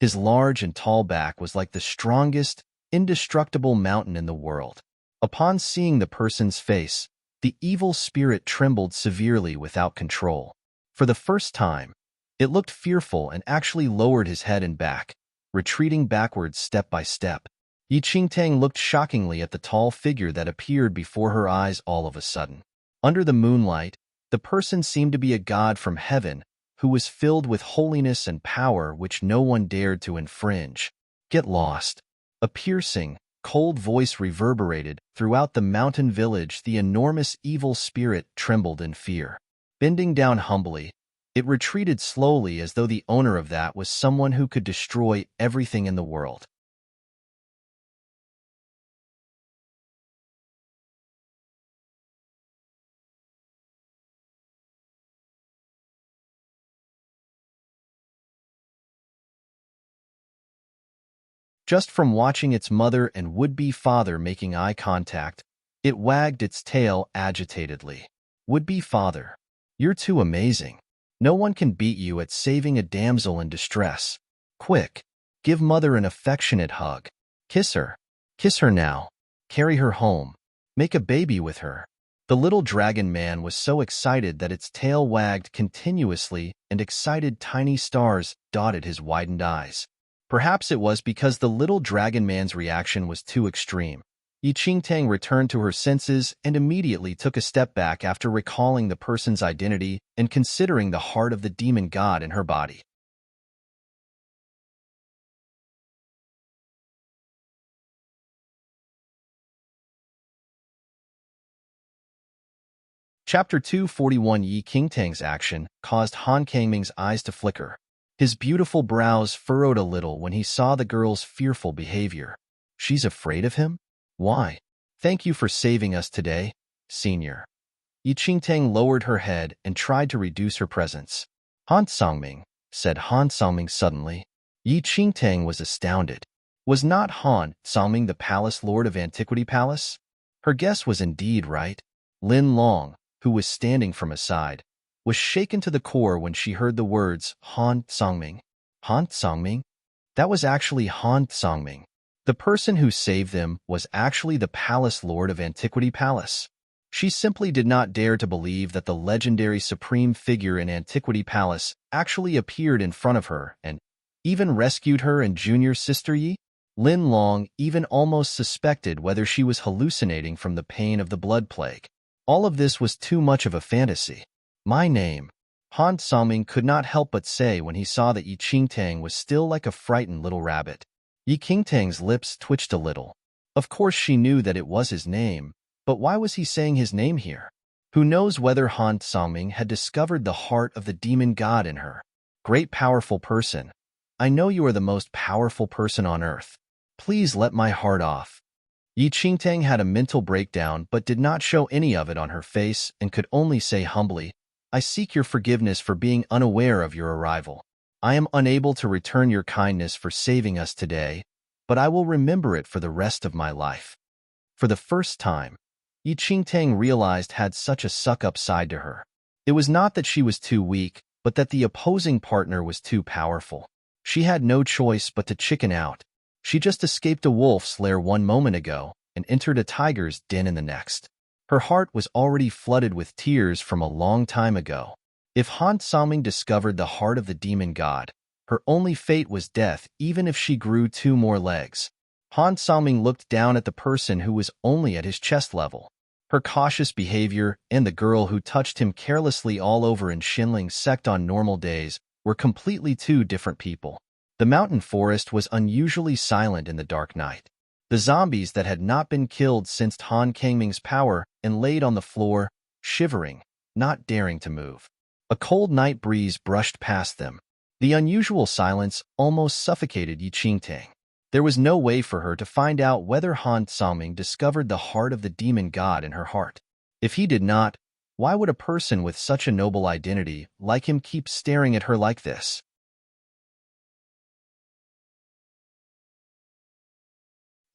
Speaker 1: His large and tall back was like the strongest, indestructible mountain in the world. Upon seeing the person's face, the evil spirit trembled severely without control. For the first time, it looked fearful and actually lowered his head and back, retreating backwards step by step. Yi Qingtang looked shockingly at the tall figure that appeared before her eyes all of a sudden. Under the moonlight, the person seemed to be a god from heaven who was filled with holiness and power which no one dared to infringe. Get lost. A piercing, cold voice reverberated throughout the mountain village. The enormous evil spirit trembled in fear. Bending down humbly, it retreated slowly as though the owner of that was someone who could destroy everything in the world. Just from watching its mother and would-be father making eye contact, it wagged its tail agitatedly. Would-be father, you're too amazing. No one can beat you at saving a damsel in distress. Quick, give mother an affectionate hug. Kiss her. Kiss her now. Carry her home. Make a baby with her. The little dragon man was so excited that its tail wagged continuously and excited tiny stars dotted his widened eyes. Perhaps it was because the little dragon man's reaction was too extreme. Yiqingtang returned to her senses and immediately took a step back after recalling the person's identity and considering the heart of the demon god in her body. Chapter 241. Yi Qingtang's action caused Han Kangming's eyes to flicker. His beautiful brows furrowed a little when he saw the girl's fearful behavior. She's afraid of him? Why? Thank you for saving us today, Senior. Yi Qingtang lowered her head and tried to reduce her presence. Han Songming, said Han Songming suddenly. Yi Qingtang was astounded. Was not Han Songming the palace lord of Antiquity Palace? Her guess was indeed right. Lin Long, who was standing from a side, was shaken to the core when she heard the words Han Songming. Han Songming? That was actually Han Songming. The person who saved them was actually the palace lord of Antiquity Palace. She simply did not dare to believe that the legendary supreme figure in Antiquity Palace actually appeared in front of her and even rescued her and junior sister Yi. Lin Long even almost suspected whether she was hallucinating from the pain of the blood plague. All of this was too much of a fantasy. My name, Han Songming could not help but say when he saw that Yi Qingtang was still like a frightened little rabbit. Yi Qingtang's lips twitched a little. Of course she knew that it was his name, but why was he saying his name here? Who knows whether Han Songming had discovered the heart of the demon god in her? Great powerful person. I know you are the most powerful person on earth. Please let my heart off. Yi Qingtang had a mental breakdown but did not show any of it on her face and could only say humbly, I seek your forgiveness for being unaware of your arrival. I am unable to return your kindness for saving us today, but I will remember it for the rest of my life. For the first time, Yi Qingtang realized had such a suck-up side to her. It was not that she was too weak, but that the opposing partner was too powerful. She had no choice but to chicken out. She just escaped a wolf's lair one moment ago and entered a tiger's den in the next. Her heart was already flooded with tears from a long time ago. If Han Songming discovered the heart of the demon god, her only fate was death even if she grew 2 more legs. Han Songming looked down at the person who was only at his chest level. Her cautious behavior and the girl who touched him carelessly all over in Xinling sect on normal days were completely 2 different people. The mountain forest was unusually silent in the dark night. The zombies that had not been killed sensed Han Kangming's power and laid on the floor, shivering, not daring to move. A cold night breeze brushed past them. The unusual silence almost suffocated Yi Qingtang. There was no way for her to find out whether Han Songming discovered the heart of the demon god in her heart. If he did not, why would a person with such a noble identity like him keep staring at her like this?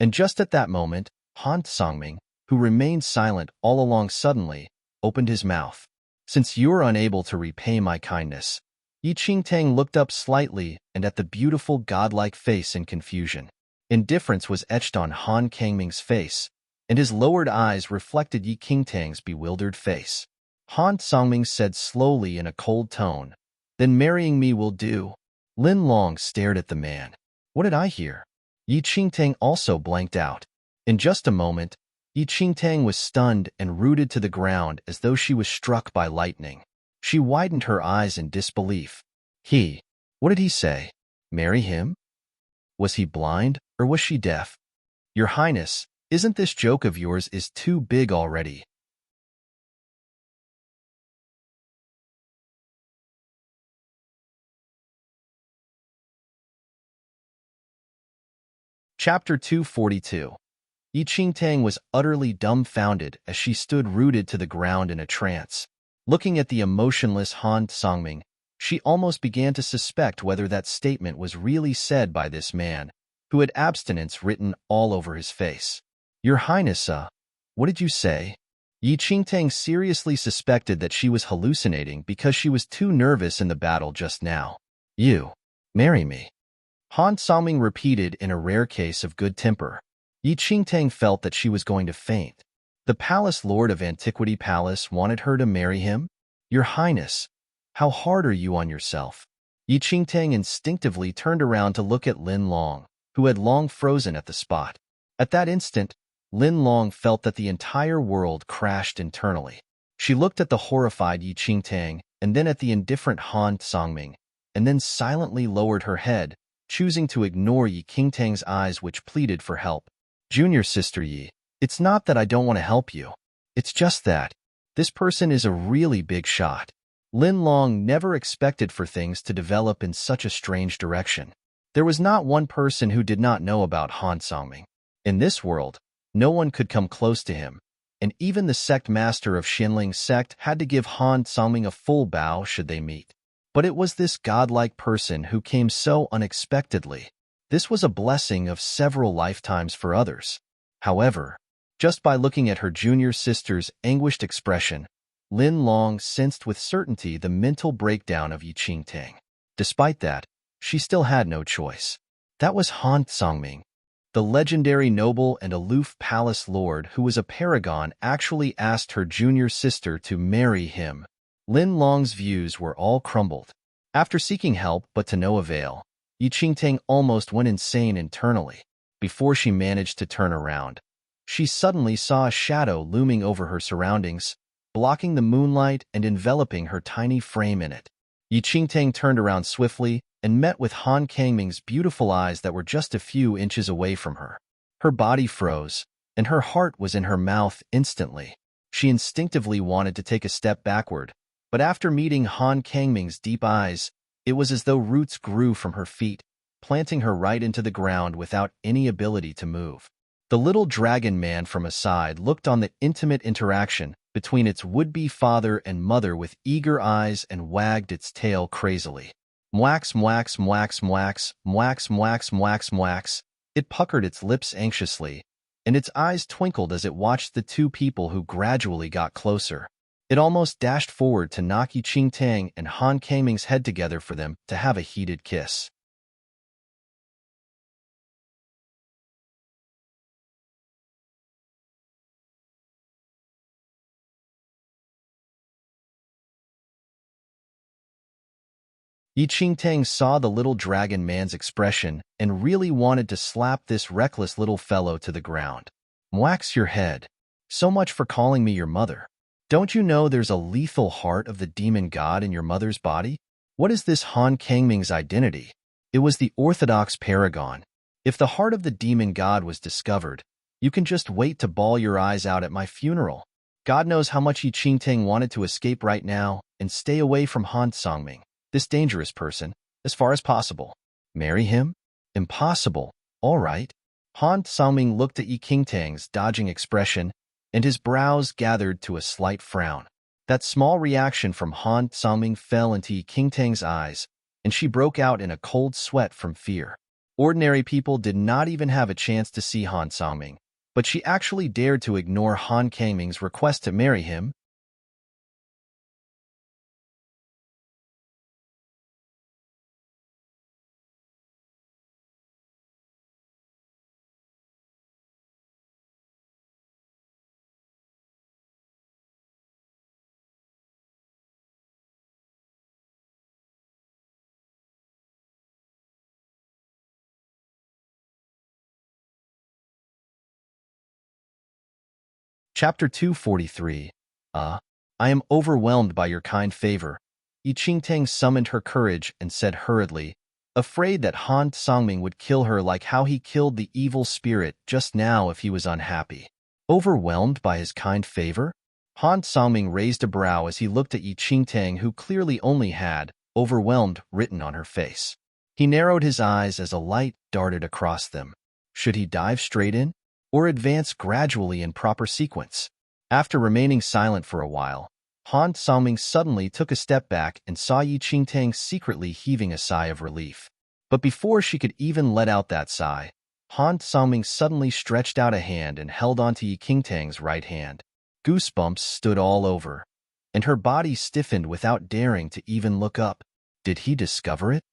Speaker 1: And just at that moment, Han Songming, who remained silent all along suddenly, opened his mouth. Since you are unable to repay my kindness, Yi Qingtang looked up slightly and at the beautiful godlike face in confusion. Indifference was etched on Han Kangming's face, and his lowered eyes reflected Yi Qingtang's bewildered face. Han Songming said slowly in a cold tone, Then marrying me will do. Lin Long stared at the man. What did I hear? Yi Qingtang also blanked out. In just a moment, Yi Qingtang was stunned and rooted to the ground as though she was struck by lightning. She widened her eyes in disbelief. What did he say? Marry him? Was he blind, or was she deaf? Your Highness, isn't this joke of yours is too big already? Chapter 242. Yi Qingtang was utterly dumbfounded as she stood rooted to the ground in a trance. Looking at the emotionless Han Songming, she almost began to suspect whether that statement was really said by this man, who had abstinence written all over his face. Your Highness, what did you say? Yi Qingtang seriously suspected that she was hallucinating because she was too nervous in the battle just now. You, marry me. Han Songming repeated in a rare case of good temper. Yi Qingtang felt that she was going to faint. The Palace Lord of Antiquity Palace wanted her to marry him? Your Highness, how hard are you on yourself? Yi Qingtang instinctively turned around to look at Lin Long, who had long frozen at the spot. At that instant, Lin Long felt that the entire world crashed internally. She looked at the horrified Yi Qingtang and then at the indifferent Han Songming, and then silently lowered her head, choosing to ignore Yi Qingtang's eyes which pleaded for help. Junior sister Yi, it's not that I don't want to help you. It's just that this person is a really big shot. Lin Long never expected for things to develop in such a strange direction. There was not one person who did not know about Han Songming. In this world, no one could come close to him, and even the sect master of Xinling sect had to give Han Songming a full bow should they meet. But it was this godlike person who came so unexpectedly. This was a blessing of several lifetimes for others. However, just by looking at her junior sister's anguished expression, Lin Long sensed with certainty the mental breakdown of Yi Qingtang. Despite that, she still had no choice. That was Han Songming. The legendary noble and aloof palace lord who was a paragon actually asked her junior sister to marry him. Lin Long's views were all crumbled. After seeking help but to no avail, Yi Qingtang almost went insane internally. Before she managed to turn around, she suddenly saw a shadow looming over her surroundings, blocking the moonlight and enveloping her tiny frame in it. Yi Qingtang turned around swiftly and met with Han Kangming's beautiful eyes that were just a few inches away from her. Her body froze, and her heart was in her mouth instantly. She instinctively wanted to take a step backward, but after meeting Han Kangming's deep eyes, it was as though roots grew from her feet, planting her right into the ground without any ability to move. The little dragon man from aside looked on the intimate interaction between its would-be father and mother with eager eyes and wagged its tail crazily. Mwax, mwax, mwax, mwax, mwax, mwax, mwax, mwax. It puckered its lips anxiously, and its eyes twinkled as it watched the two people who gradually got closer. It almost dashed forward to knock Yi Qingtang and Han Kangming's head together for them to have a heated kiss. Yi Qingtang saw the little dragon man's expression and really wanted to slap this reckless little fellow to the ground. Wax your head. So much for calling me your mother. Don't you know there's a lethal heart of the demon god in your mother's body? What is this Han Kangming's identity? It was the orthodox paragon. If the heart of the demon god was discovered, you can just wait to bawl your eyes out at my funeral. God knows how much Yi Qingtang wanted to escape right now and stay away from Han Songming, this dangerous person, as far as possible. Marry him? Impossible. All right. Han Songming looked at Yi Qingtang's dodging expression, and his brows gathered to a slight frown. That small reaction from Han Songming fell into Yi Qingtang's eyes, and she broke out in a cold sweat from fear. Ordinary people did not even have a chance to see Han Songming, but she actually dared to ignore Han Kangming's request to marry him. Chapter 243. I am overwhelmed by your kind favor. Yi Qingtang summoned her courage and said hurriedly, afraid that Han Sangming would kill her like how he killed the evil spirit just now if he was unhappy. Overwhelmed by his kind favor, Han Sangming raised a brow as he looked at Yi Qingtang, who clearly only had overwhelmed written on her face. He narrowed his eyes as a light darted across them. Should he dive straight in, or advance gradually in proper sequence? After remaining silent for a while, Han Sangming suddenly took a step back and saw Yi Qingtang secretly heaving a sigh of relief. But before she could even let out that sigh, Han Sangming suddenly stretched out a hand and held onto Yi Qingtang's right hand. Goosebumps stood all over, and her body stiffened without daring to even look up. Did he discover it?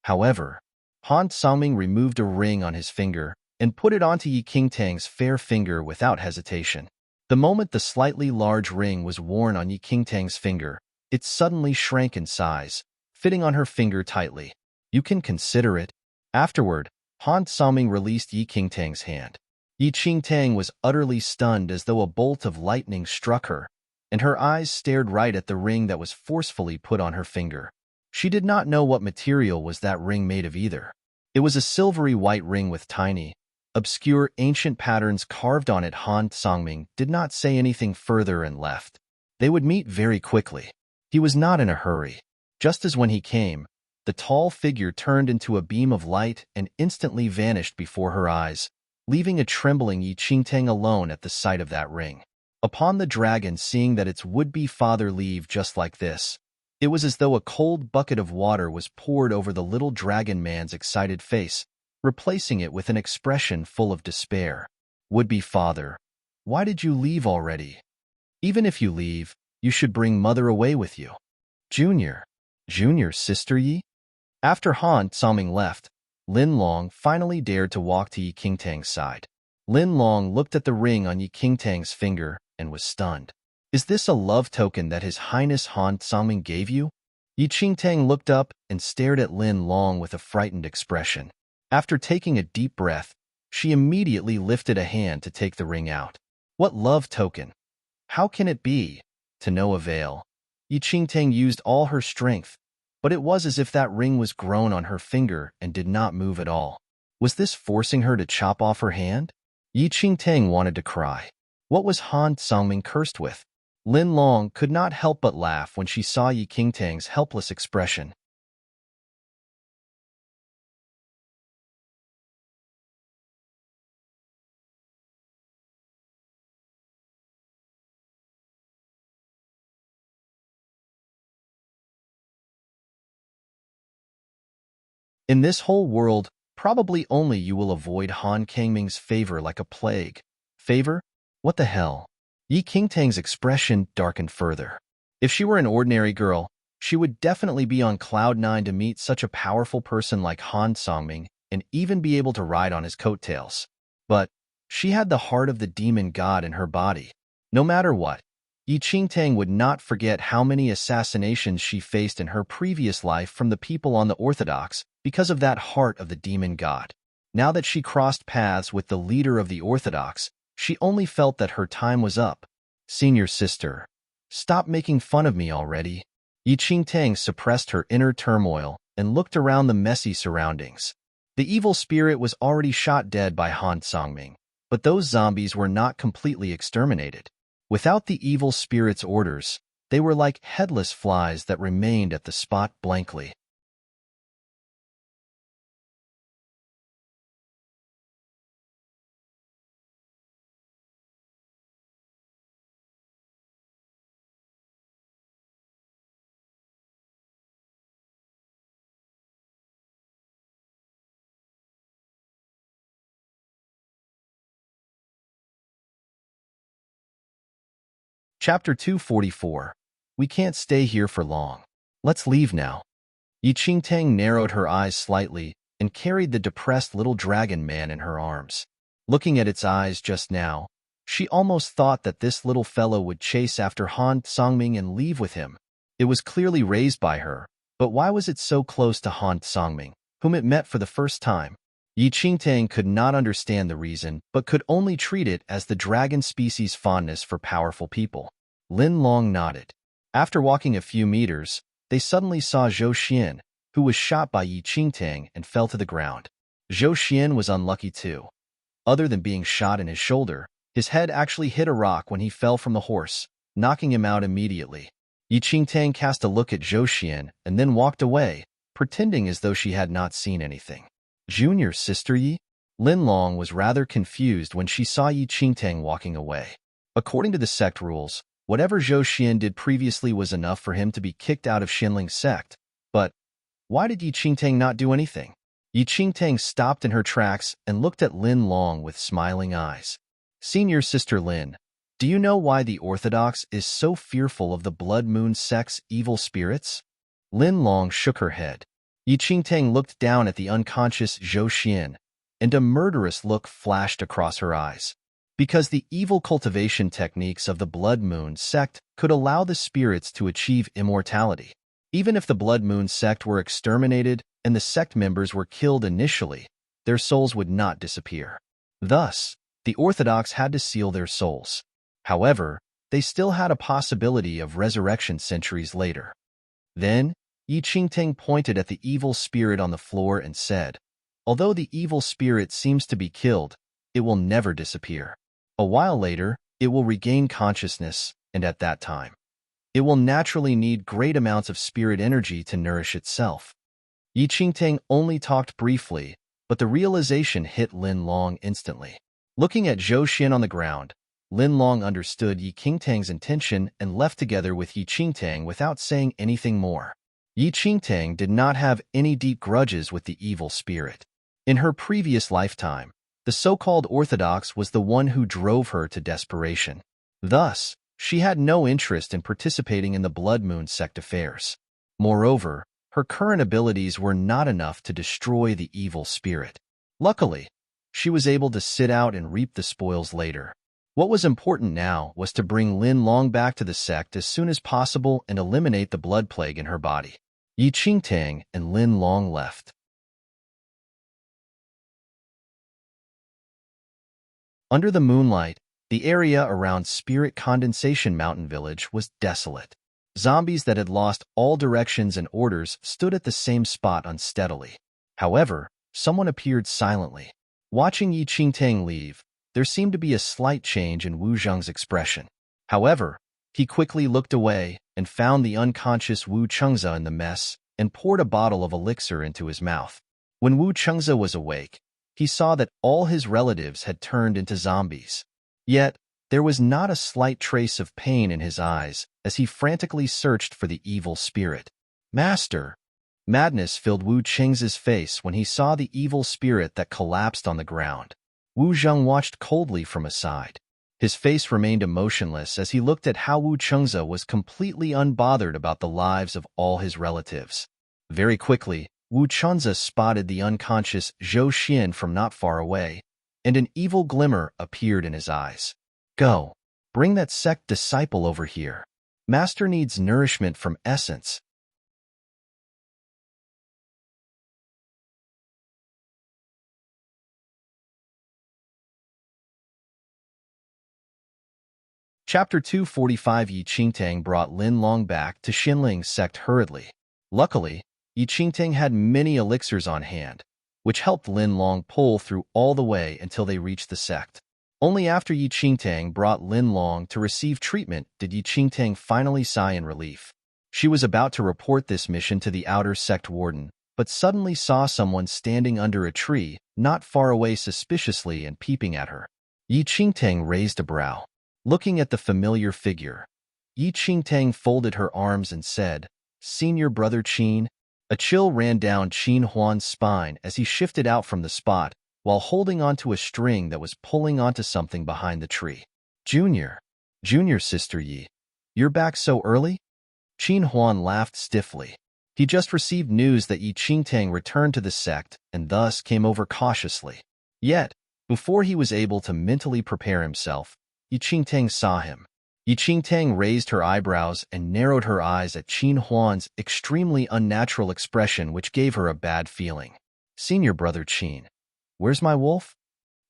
Speaker 1: However, Han Sangming removed a ring on his finger and put it onto Yi Qingtang's fair finger without hesitation. The moment the slightly large ring was worn on Yi Qingtang's finger, it suddenly shrank in size, fitting on her finger tightly. You can consider it. Afterward, Han Sangming released Yi Qingtang's hand. Yi Qingtang was utterly stunned as though a bolt of lightning struck her, and her eyes stared right at the ring that was forcefully put on her finger. She did not know what material was that ring made of either. It was a silvery white ring with tiny, obscure ancient patterns carved on it. Han Sangming did not say anything further and left. They would meet very quickly. He was not in a hurry. Just as when he came, the tall figure turned into a beam of light and instantly vanished before her eyes, leaving a trembling Yi Qingtang alone at the sight of that ring. Upon the dragon seeing that its would-be father leave just like this, it was as though a cold bucket of water was poured over the little dragon man's excited face, replacing it with an expression full of despair. Would-be father, why did you leave already? Even if you leave, you should bring mother away with you. Junior sister Yi? After Han Sangming left, Lin Long finally dared to walk to Yi Qingtang's side. Lin Long looked at the ring on Yi Qingtang's finger and was stunned. Is this a love token that His Highness Han Sangming gave you? Yi Qingtang looked up and stared at Lin Long with a frightened expression. After taking a deep breath, she immediately lifted a hand to take the ring out. What love token? How can it be? To no avail. Yi Qingtang used all her strength, but it was as if that ring was grown on her finger and did not move at all. Was this forcing her to chop off her hand? Yi Qingtang wanted to cry. What was Han Sangming cursed with? Lin Long could not help but laugh when she saw Yi Qingtang's helpless expression. In this whole world, probably only you will avoid Han Sangming's favor like a plague. Favor? What the hell? Yi Qingtang's expression darkened further. If she were an ordinary girl, she would definitely be on cloud nine to meet such a powerful person like Han Sangming and even be able to ride on his coattails. But she had the heart of the demon god in her body. No matter what, Yi Qingtang would not forget how many assassinations she faced in her previous life from the people on the Orthodox because of that heart of the demon god. Now that she crossed paths with the leader of the Orthodox, she only felt that her time was up. Senior sister, stop making fun of me already. Yi Qingtang suppressed her inner turmoil and looked around the messy surroundings. The evil spirit was already shot dead by Han Sangming, but those zombies were not completely exterminated. Without the evil spirit's orders, they were like headless flies that remained at the spot blankly. Chapter 244. We can't stay here for long. Let's leave now. Yi Qingtang narrowed her eyes slightly and carried the depressed little dragon man in her arms. Looking at its eyes just now, she almost thought that this little fellow would chase after Han Sangming and leave with him. It was clearly raised by her, but why was it so close to Han Sangming, whom it met for the first time? Yi Qingtang could not understand the reason, but could only treat it as the dragon species' fondness for powerful people. Lin Long nodded. After walking a few meters, they suddenly saw Zhou Xian, who was shot by Yi Qingtang and fell to the ground. Zhou Xian was unlucky too. Other than being shot in his shoulder, his head actually hit a rock when he fell from the horse, knocking him out immediately. Yi Qingtang cast a look at Zhou Xian and then walked away, pretending as though she had not seen anything. Junior sister Yi? Lin Long was rather confused when she saw Yi Qingtang walking away. According to the sect rules, whatever Zhou Xian did previously was enough for him to be kicked out of Xinling's sect. But why did Yi Qingtang not do anything? Yi Qingtang stopped in her tracks and looked at Lin Long with smiling eyes. Senior sister Lin, do you know why the Orthodox is so fearful of the Blood Moon sect's evil spirits? Lin Long shook her head. Yi Qingtang looked down at the unconscious Zhou Xian, and a murderous look flashed across her eyes. Because the evil cultivation techniques of the Blood Moon sect could allow the spirits to achieve immortality. Even if the Blood Moon sect were exterminated and the sect members were killed initially, their souls would not disappear. Thus, the Orthodox had to seal their souls. However, they still had a possibility of resurrection centuries later. Then, Yi Qingtang pointed at the evil spirit on the floor and said, "Although the evil spirit seems to be killed, it will never disappear. A while later, it will regain consciousness, and at that time, it will naturally need great amounts of spirit energy to nourish itself." Yi Qingtang only talked briefly, but the realization hit Lin Long instantly. Looking at Zhou Xian on the ground, Lin Long understood Yi Qingtang's intention and left together with Yi Qingtang without saying anything more. Yi Qingtang did not have any deep grudges with the evil spirit. In her previous lifetime, the so-called Orthodox was the one who drove her to desperation. Thus, she had no interest in participating in the Blood Moon sect affairs. Moreover, her current abilities were not enough to destroy the evil spirit. Luckily, she was able to sit out and reap the spoils later. What was important now was to bring Lin Long back to the sect as soon as possible and eliminate the blood plague in her body. Yi Qingtang and Lin Long left. Under the moonlight, the area around Spirit Condensation Mountain Village was desolate. Zombies that had lost all directions and orders stood at the same spot unsteadily. However, someone appeared silently. Watching Yi Qingtang leave, there seemed to be a slight change in Wu Zheng's expression. However, he quickly looked away and found the unconscious Wu Chengze in the mess and poured a bottle of elixir into his mouth. When Wu Chengze was awake, he saw that all his relatives had turned into zombies. Yet, there was not a slight trace of pain in his eyes as he frantically searched for the evil spirit. "Master!" Madness filled Wu Chengze's face when he saw the evil spirit that collapsed on the ground. Wu Zheng watched coldly from aside. His face remained emotionless as he looked at how Wu Chengze was completely unbothered about the lives of all his relatives. Very quickly, Wu Chengze spotted the unconscious Zhou Xian from not far away, and an evil glimmer appeared in his eyes. "Go, bring that sect disciple over here. Master needs nourishment from essence." Chapter 245. Yi Qingtang brought Lin Long back to Xinling's sect hurriedly. Luckily, Yi Qingtang had many elixirs on hand, which helped Lin Long pull through all the way until they reached the sect. Only after Yi Qingtang brought Lin Long to receive treatment did Yi Qingtang finally sigh in relief. She was about to report this mission to the outer sect warden, but suddenly saw someone standing under a tree, not far away suspiciously and peeping at her. Yi Qingtang raised a brow. Looking at the familiar figure, Yi Qingtang folded her arms and said, "Senior brother Qin." A chill ran down Qin Huan's spine as he shifted out from the spot, while holding onto a string that was pulling onto something behind the tree. Junior sister Yi, you're back so early?" Qin Huan laughed stiffly. He just received news that Yi Qingtang returned to the sect and thus came over cautiously. Yet, before he was able to mentally prepare himself, Yi Qingtang saw him. Yi Qingtang raised her eyebrows and narrowed her eyes at Qin Huan's extremely unnatural expression, which gave her a bad feeling. "Senior brother Qin, where's my wolf?"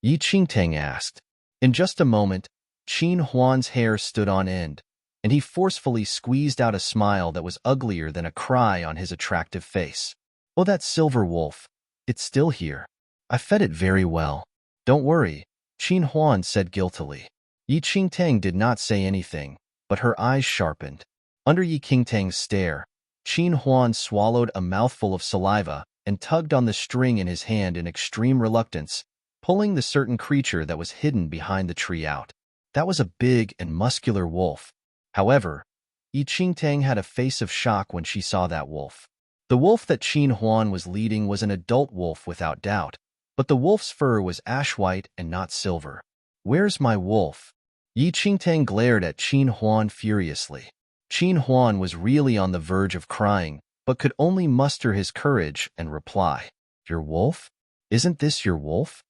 Speaker 1: Yi Qingtang asked. In just a moment, Qin Huan's hair stood on end, and he forcefully squeezed out a smile that was uglier than a cry on his attractive face. Oh, that silver wolf. It's still here. I fed it very well. Don't worry, Qin Huan said guiltily. Yi Qingtang did not say anything, but her eyes sharpened. Under Yi Qingtang's stare, Qin Huan swallowed a mouthful of saliva and tugged on the string in his hand in extreme reluctance, pulling the certain creature that was hidden behind the tree out. That was a big and muscular wolf. However, Yi Qingtang had a face of shock when she saw that wolf. The wolf that Qin Huan was leading was an adult wolf without doubt, but the wolf's fur was ash-white and not silver. Where's my wolf? Yi Qingtang glared at Qin Huan furiously. Qin Huan was really on the verge of crying, but could only muster his courage and reply, Your wolf? Isn't this your wolf?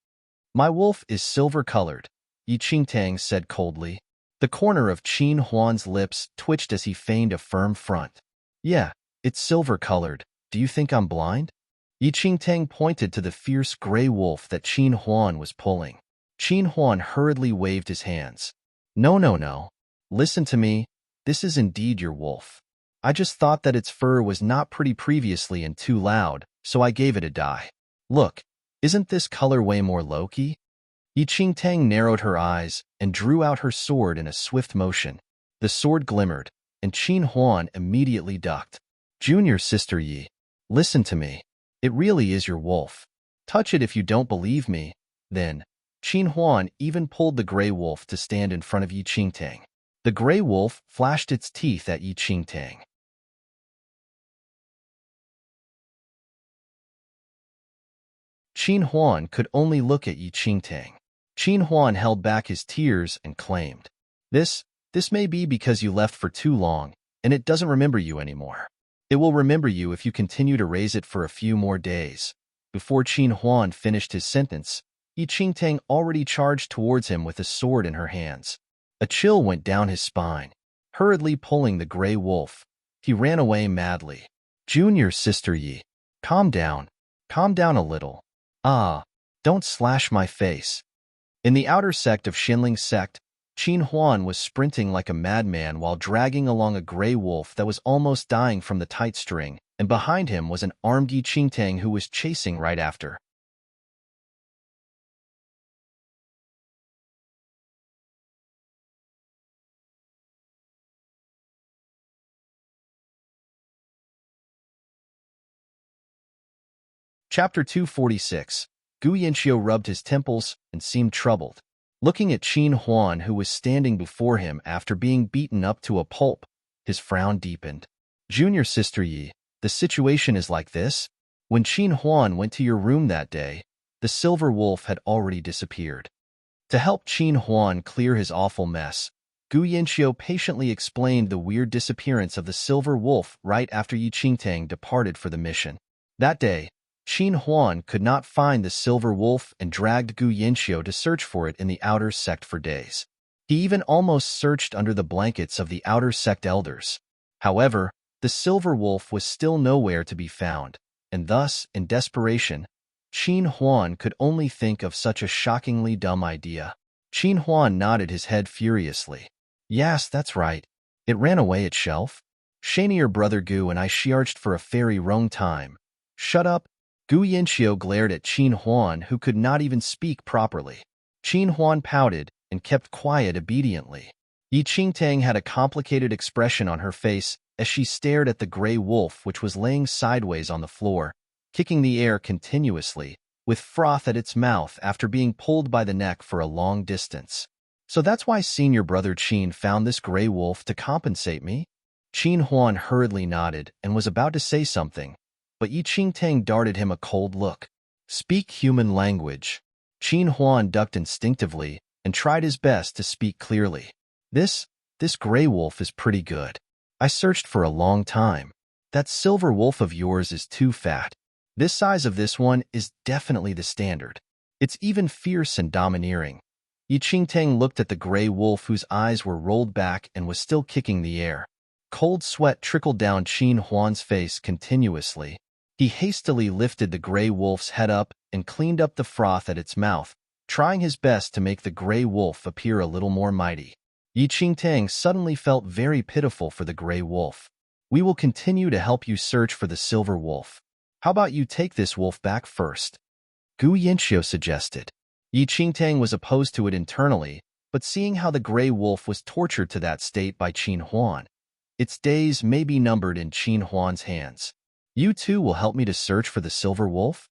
Speaker 1: My wolf is silver-colored, Yi Qingtang said coldly. The corner of Qin Huan's lips twitched as he feigned a firm front. Yeah, it's silver-colored. Do you think I'm blind? Yi Qingtang pointed to the fierce gray wolf that Qin Huan was pulling. Qin Huan hurriedly waved his hands. No, no, no. Listen to me. This is indeed your wolf. I just thought that its fur was not pretty previously and too loud, so I gave it a dye. Look, isn't this color way more low-key? Yi Qingtang narrowed her eyes and drew out her sword in a swift motion. The sword glimmered, and Qin Huan immediately ducked. Junior sister Yi, listen to me. It really is your wolf. Touch it if you don't believe me. Then, Qin Huan even pulled the gray wolf to stand in front of Yi Qingtang. The gray wolf flashed its teeth at Yi Qingtang. Qin Huan could only look at Yi Qingtang. Qin Huan held back his tears and claimed, This may be because you left for too long, and it doesn't remember you anymore. It will remember you if you continue to raise it for a few more days. Before Qin Huan finished his sentence, Yi Qingtang already charged towards him with a sword in her hands. A chill went down his spine. Hurriedly pulling the gray wolf, he ran away madly. Junior sister Yi, calm down a little. Ah, don't slash my face. In the outer sect of Xinling's sect, Qin Huan was sprinting like a madman while dragging along a gray wolf that was almost dying from the tight string, and behind him was an armed Yi Qingtang who was chasing right after. Chapter 246. Gu Yanxiu rubbed his temples and seemed troubled. Looking at Qin Huan, who was standing before him after being beaten up to a pulp, his frown deepened. Junior sister Yi, the situation is like this. When Qin Huan went to your room that day, the silver wolf had already disappeared. To help Qin Huan clear his awful mess, Gu Yanxiu patiently explained the weird disappearance of the silver wolf right after Yi Qingtang departed for the mission. That day, Qin Huan could not find the silver wolf and dragged Gu Yanxiu to search for it in the outer sect for days. He even almost searched under the blankets of the outer sect elders. However, the silver wolf was still nowhere to be found, and thus, in desperation, Qin Huan could only think of such a shockingly dumb idea. Qin Huan nodded his head furiously. Yes, that's right. It ran away itself. Shani, your brother Gu and I searched for a very long time. Shut up. Gu Yanxiu glared at Qin Huan, who could not even speak properly. Qin Huan pouted and kept quiet obediently. Yi Qingtang had a complicated expression on her face as she stared at the gray wolf which was laying sideways on the floor, kicking the air continuously, with froth at its mouth after being pulled by the neck for a long distance. So that's why senior brother Qin found this gray wolf to compensate me? Qin Huan hurriedly nodded and was about to say something, but Yi Qingtang darted him a cold look. Speak human language. Qin Huan ducked instinctively and tried his best to speak clearly. This gray wolf is pretty good. I searched for a long time. That silver wolf of yours is too fat. This size of this one is definitely the standard. It's even fierce and domineering. Yi Qingtang looked at the gray wolf whose eyes were rolled back and was still kicking the air. Cold sweat trickled down Qin Huan's face continuously. He hastily lifted the gray wolf's head up and cleaned up the froth at its mouth, trying his best to make the gray wolf appear a little more mighty. Yi Qingtang suddenly felt very pitiful for the gray wolf. We will continue to help you search for the silver wolf. How about you take this wolf back first? Gu Yanxiu suggested. Yi Qingtang was opposed to it internally, but seeing how the gray wolf was tortured to that state by Qin Huan, its days may be numbered in Qin Huan's hands. You too will help me to search for the silver wolf?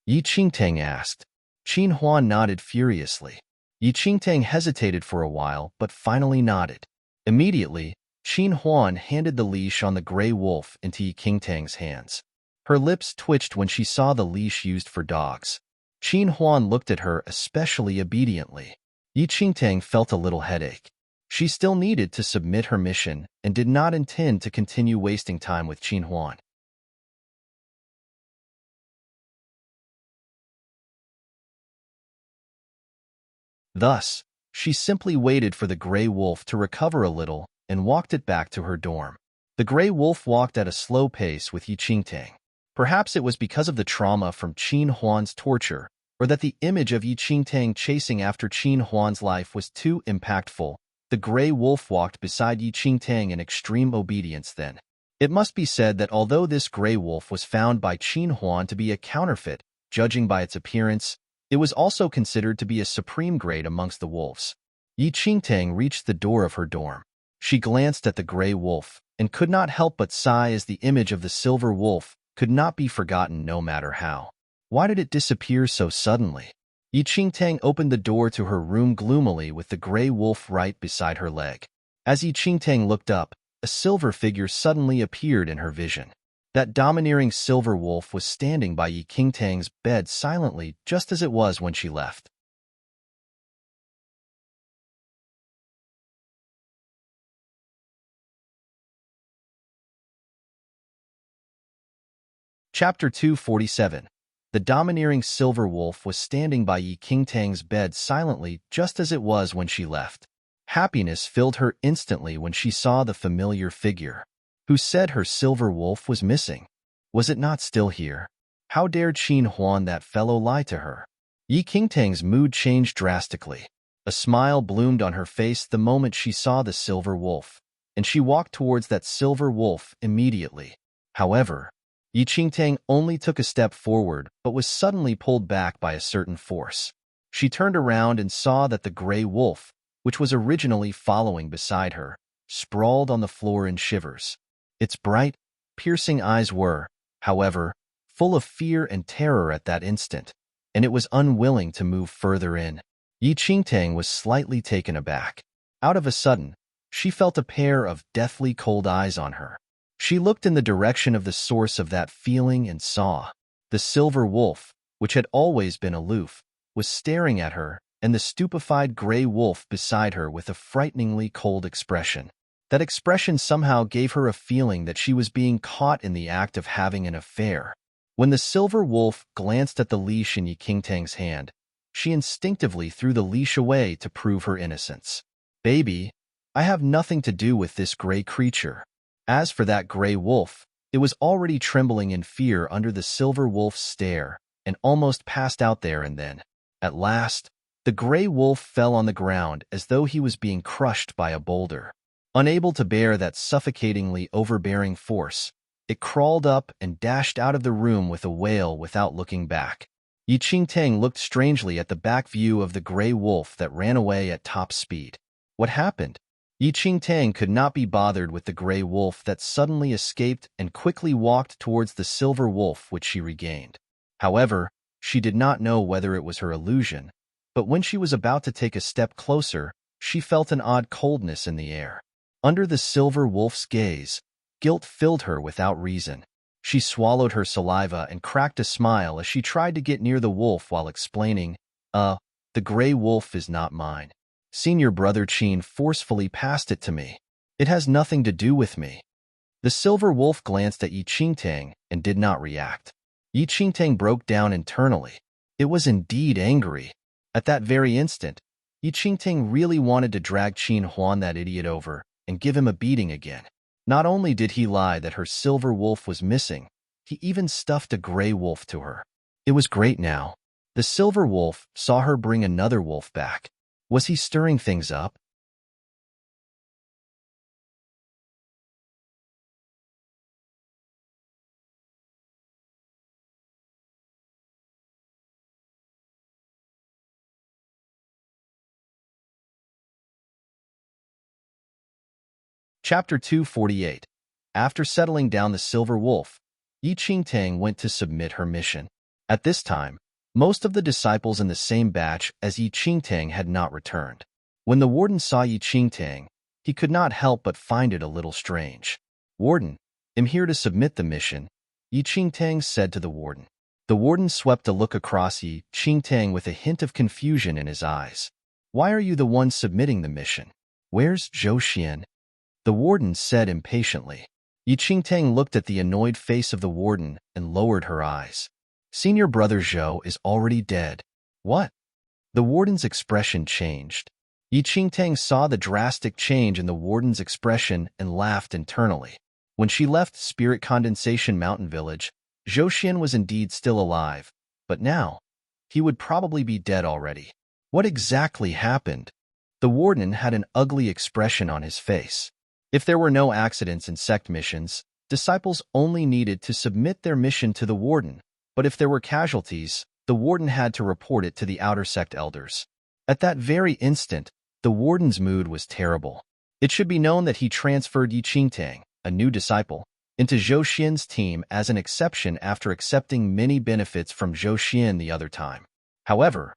Speaker 1: Yi Qingtang asked. Qin Huan nodded furiously. Yi Qingtang hesitated for a while, but finally nodded. Immediately, Qin Huan handed the leash on the gray wolf into Yi Qingtang's hands. Her lips twitched when she saw the leash used for dogs. Qin Huan looked at her especially obediently. Yi Qingtang felt a little headache. She still needed to submit her mission and did not intend to continue wasting time with Qin Huan. Thus, she simply waited for the gray wolf to recover a little and walked it back to her dorm. The gray wolf walked at a slow pace with Yi Qingtang. Perhaps it was because of the trauma from Qin Huan's torture, or that the image of Yi Qingtang chasing after Qin Huan's life was too impactful. The gray wolf walked beside Yi Qingtang in extreme obedience then. It must be said that although this gray wolf was found by Qin Huan to be a counterfeit, judging by its appearance, it was also considered to be a supreme grade amongst the wolves. Yi Qingtang reached the door of her dorm. She glanced at the gray wolf and could not help but sigh as the image of the silver wolf could not be forgotten no matter how. Why did it disappear so suddenly? Yi Qingtang opened the door to her room gloomily with the gray wolf right beside her leg. As Yi Qingtang looked up, a silver figure suddenly appeared in her vision. That domineering silver wolf was standing by Yi Qingtang's bed silently, just as it was when she left. Chapter 247. The domineering silver wolf was standing by Yi Qingtang's bed silently, just as it was when she left. Happiness filled her instantly when she saw the familiar figure. Who said her silver wolf was missing? Was it not still here? How dared Qin Huan, that fellow, lie to her? Yi Qingtang's mood changed drastically. A smile bloomed on her face the moment she saw the silver wolf, and she walked towards that silver wolf immediately. However, Yi Qingtang only took a step forward but was suddenly pulled back by a certain force. She turned around and saw that the gray wolf, which was originally following beside her, sprawled on the floor in shivers. Its bright, piercing eyes were, however, full of fear and terror at that instant, and it was unwilling to move further in. Yi Qingtang was slightly taken aback. Out of a sudden, she felt a pair of deathly cold eyes on her. She looked in the direction of the source of that feeling and saw. The silver wolf, which had always been aloof, was staring at her, and the stupefied gray wolf beside her with a frighteningly cold expression. That expression somehow gave her a feeling that she was being caught in the act of having an affair. When the silver wolf glanced at the leash in Yi Qingtang's hand, she instinctively threw the leash away to prove her innocence. "Baby, I have nothing to do with this gray creature." As for that gray wolf, it was already trembling in fear under the silver wolf's stare and almost passed out there and then. At last, the gray wolf fell on the ground as though he was being crushed by a boulder. Unable to bear that suffocatingly overbearing force, it crawled up and dashed out of the room with a wail without looking back. Yi Qingtang looked strangely at the back view of the gray wolf that ran away at top speed. What happened? Yi Qingtang could not be bothered with the gray wolf that suddenly escaped and quickly walked towards the silver wolf which she regained. However, she did not know whether it was her illusion, but when she was about to take a step closer, she felt an odd coldness in the air. Under the silver wolf's gaze, guilt filled her without reason. She swallowed her saliva and cracked a smile as she tried to get near the wolf while explaining, the gray wolf is not mine. Senior brother Qin forcefully passed it to me. It has nothing to do with me." The silver wolf glanced at Yi Qingtang and did not react. Yi Qingtang broke down internally. It was indeed angry. At that very instant, Yi Qingtang really wanted to drag Qin Huan, that idiot, over and give him a beating again. Not only did he lie that her silver wolf was missing, he even stuffed a gray wolf to her. It was great now. The silver wolf saw her bring another wolf back. Was he stirring things up? Chapter 248. After settling down the Silver Wolf, Tang went to submit her mission. At this time, most of the disciples in the same batch as Tang had not returned. When the warden saw Tang, he could not help but find it a little strange. "Warden, I'm here to submit the mission," Tang said to the warden. The warden swept a look across Tang with a hint of confusion in his eyes. "Why are you the one submitting the mission? Where's Zhou?" The warden said impatiently. Tang looked at the annoyed face of the warden and lowered her eyes. "Senior brother Zhou is already dead." "What?" The warden's expression changed. Tang saw the drastic change in the warden's expression and laughed internally. When she left Spirit Condensation Mountain Village, Zhou was indeed still alive, but now, he would probably be dead already. What exactly happened? The warden had an ugly expression on his face. If there were no accidents in sect missions, disciples only needed to submit their mission to the warden, but if there were casualties, the warden had to report it to the outer sect elders. At that very instant, the warden's mood was terrible. It should be known that he transferred Tang, a new disciple, into Zhou team as an exception after accepting many benefits from Zhou the other time. However,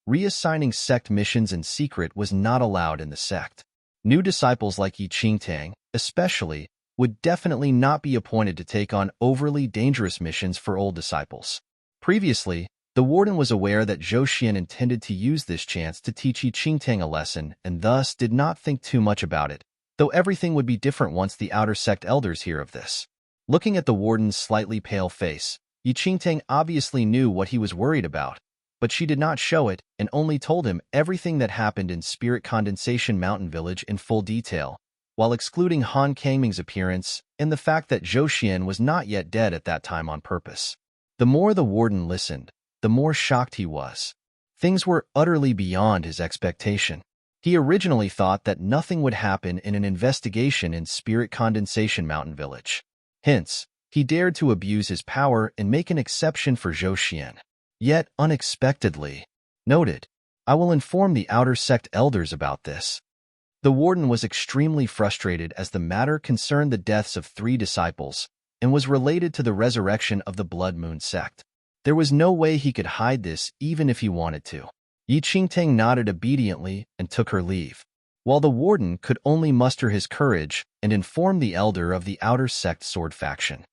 Speaker 1: reassigning sect missions in secret was not allowed in the sect. New disciples like Tang, especially, would definitely not be appointed to take on overly dangerous missions for old disciples. Previously, the warden was aware that Zhou intended to use this chance to teach Tang a lesson and thus did not think too much about it, though everything would be different once the outer sect elders hear of this. Looking at the warden's slightly pale face, Tang obviously knew what he was worried about, but she did not show it and only told him everything that happened in Spirit Condensation Mountain Village in full detail, while excluding Han Kangming's appearance and the fact that Zhou was not yet dead at that time on purpose. The more the warden listened, the more shocked he was. Things were utterly beyond his expectation. He originally thought that nothing would happen in an investigation in Spirit Condensation Mountain Village. Hence, he dared to abuse his power and make an exception for Zhou. Yet, unexpectedly, noted, "I will inform the outer sect elders about this." The warden was extremely frustrated as the matter concerned the deaths of 3 disciples and was related to the resurrection of the Blood Moon sect. There was no way he could hide this even if he wanted to. Tang nodded obediently and took her leave, while the warden could only muster his courage and inform the elder of the outer sect sword faction.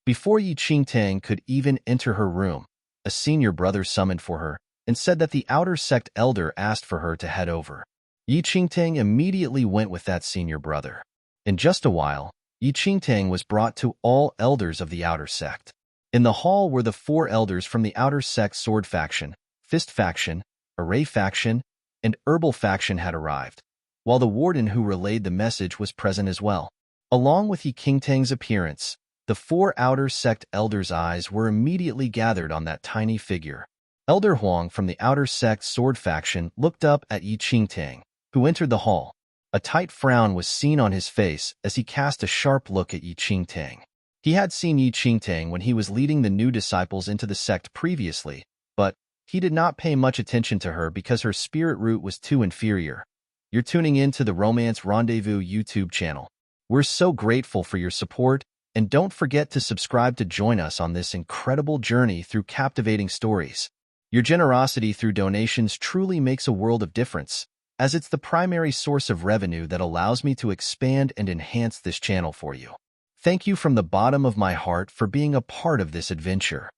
Speaker 1: Before Tang could even enter her room, a senior brother summoned for her and said that the outer sect elder asked for her to head over. Tang immediately went with that senior brother. In just a while, Tang was brought to all elders of the outer sect. In the hall were the 4 elders from the outer sect sword faction, fist faction, array faction, and herbal faction had arrived, while the warden who relayed the message was present as well. Along with Tang's appearance, the 4 outer sect elders' eyes were immediately gathered on that tiny figure. Elder Huang from the outer sect sword faction looked up at Tang, who entered the hall. A tight frown was seen on his face as he cast a sharp look at Tang. He had seen Tang when he was leading the new disciples into the sect previously, but he did not pay much attention to her because her spirit root was too inferior. You're tuning in to the Romance Rendezvous YouTube channel. We're so grateful for your support, and don't forget to subscribe to join us on this incredible journey through captivating stories. Your generosity through donations truly makes a world of difference, as it's the primary source of revenue that allows me to expand and enhance this channel for you. Thank you from the bottom of my heart for being a part of this adventure.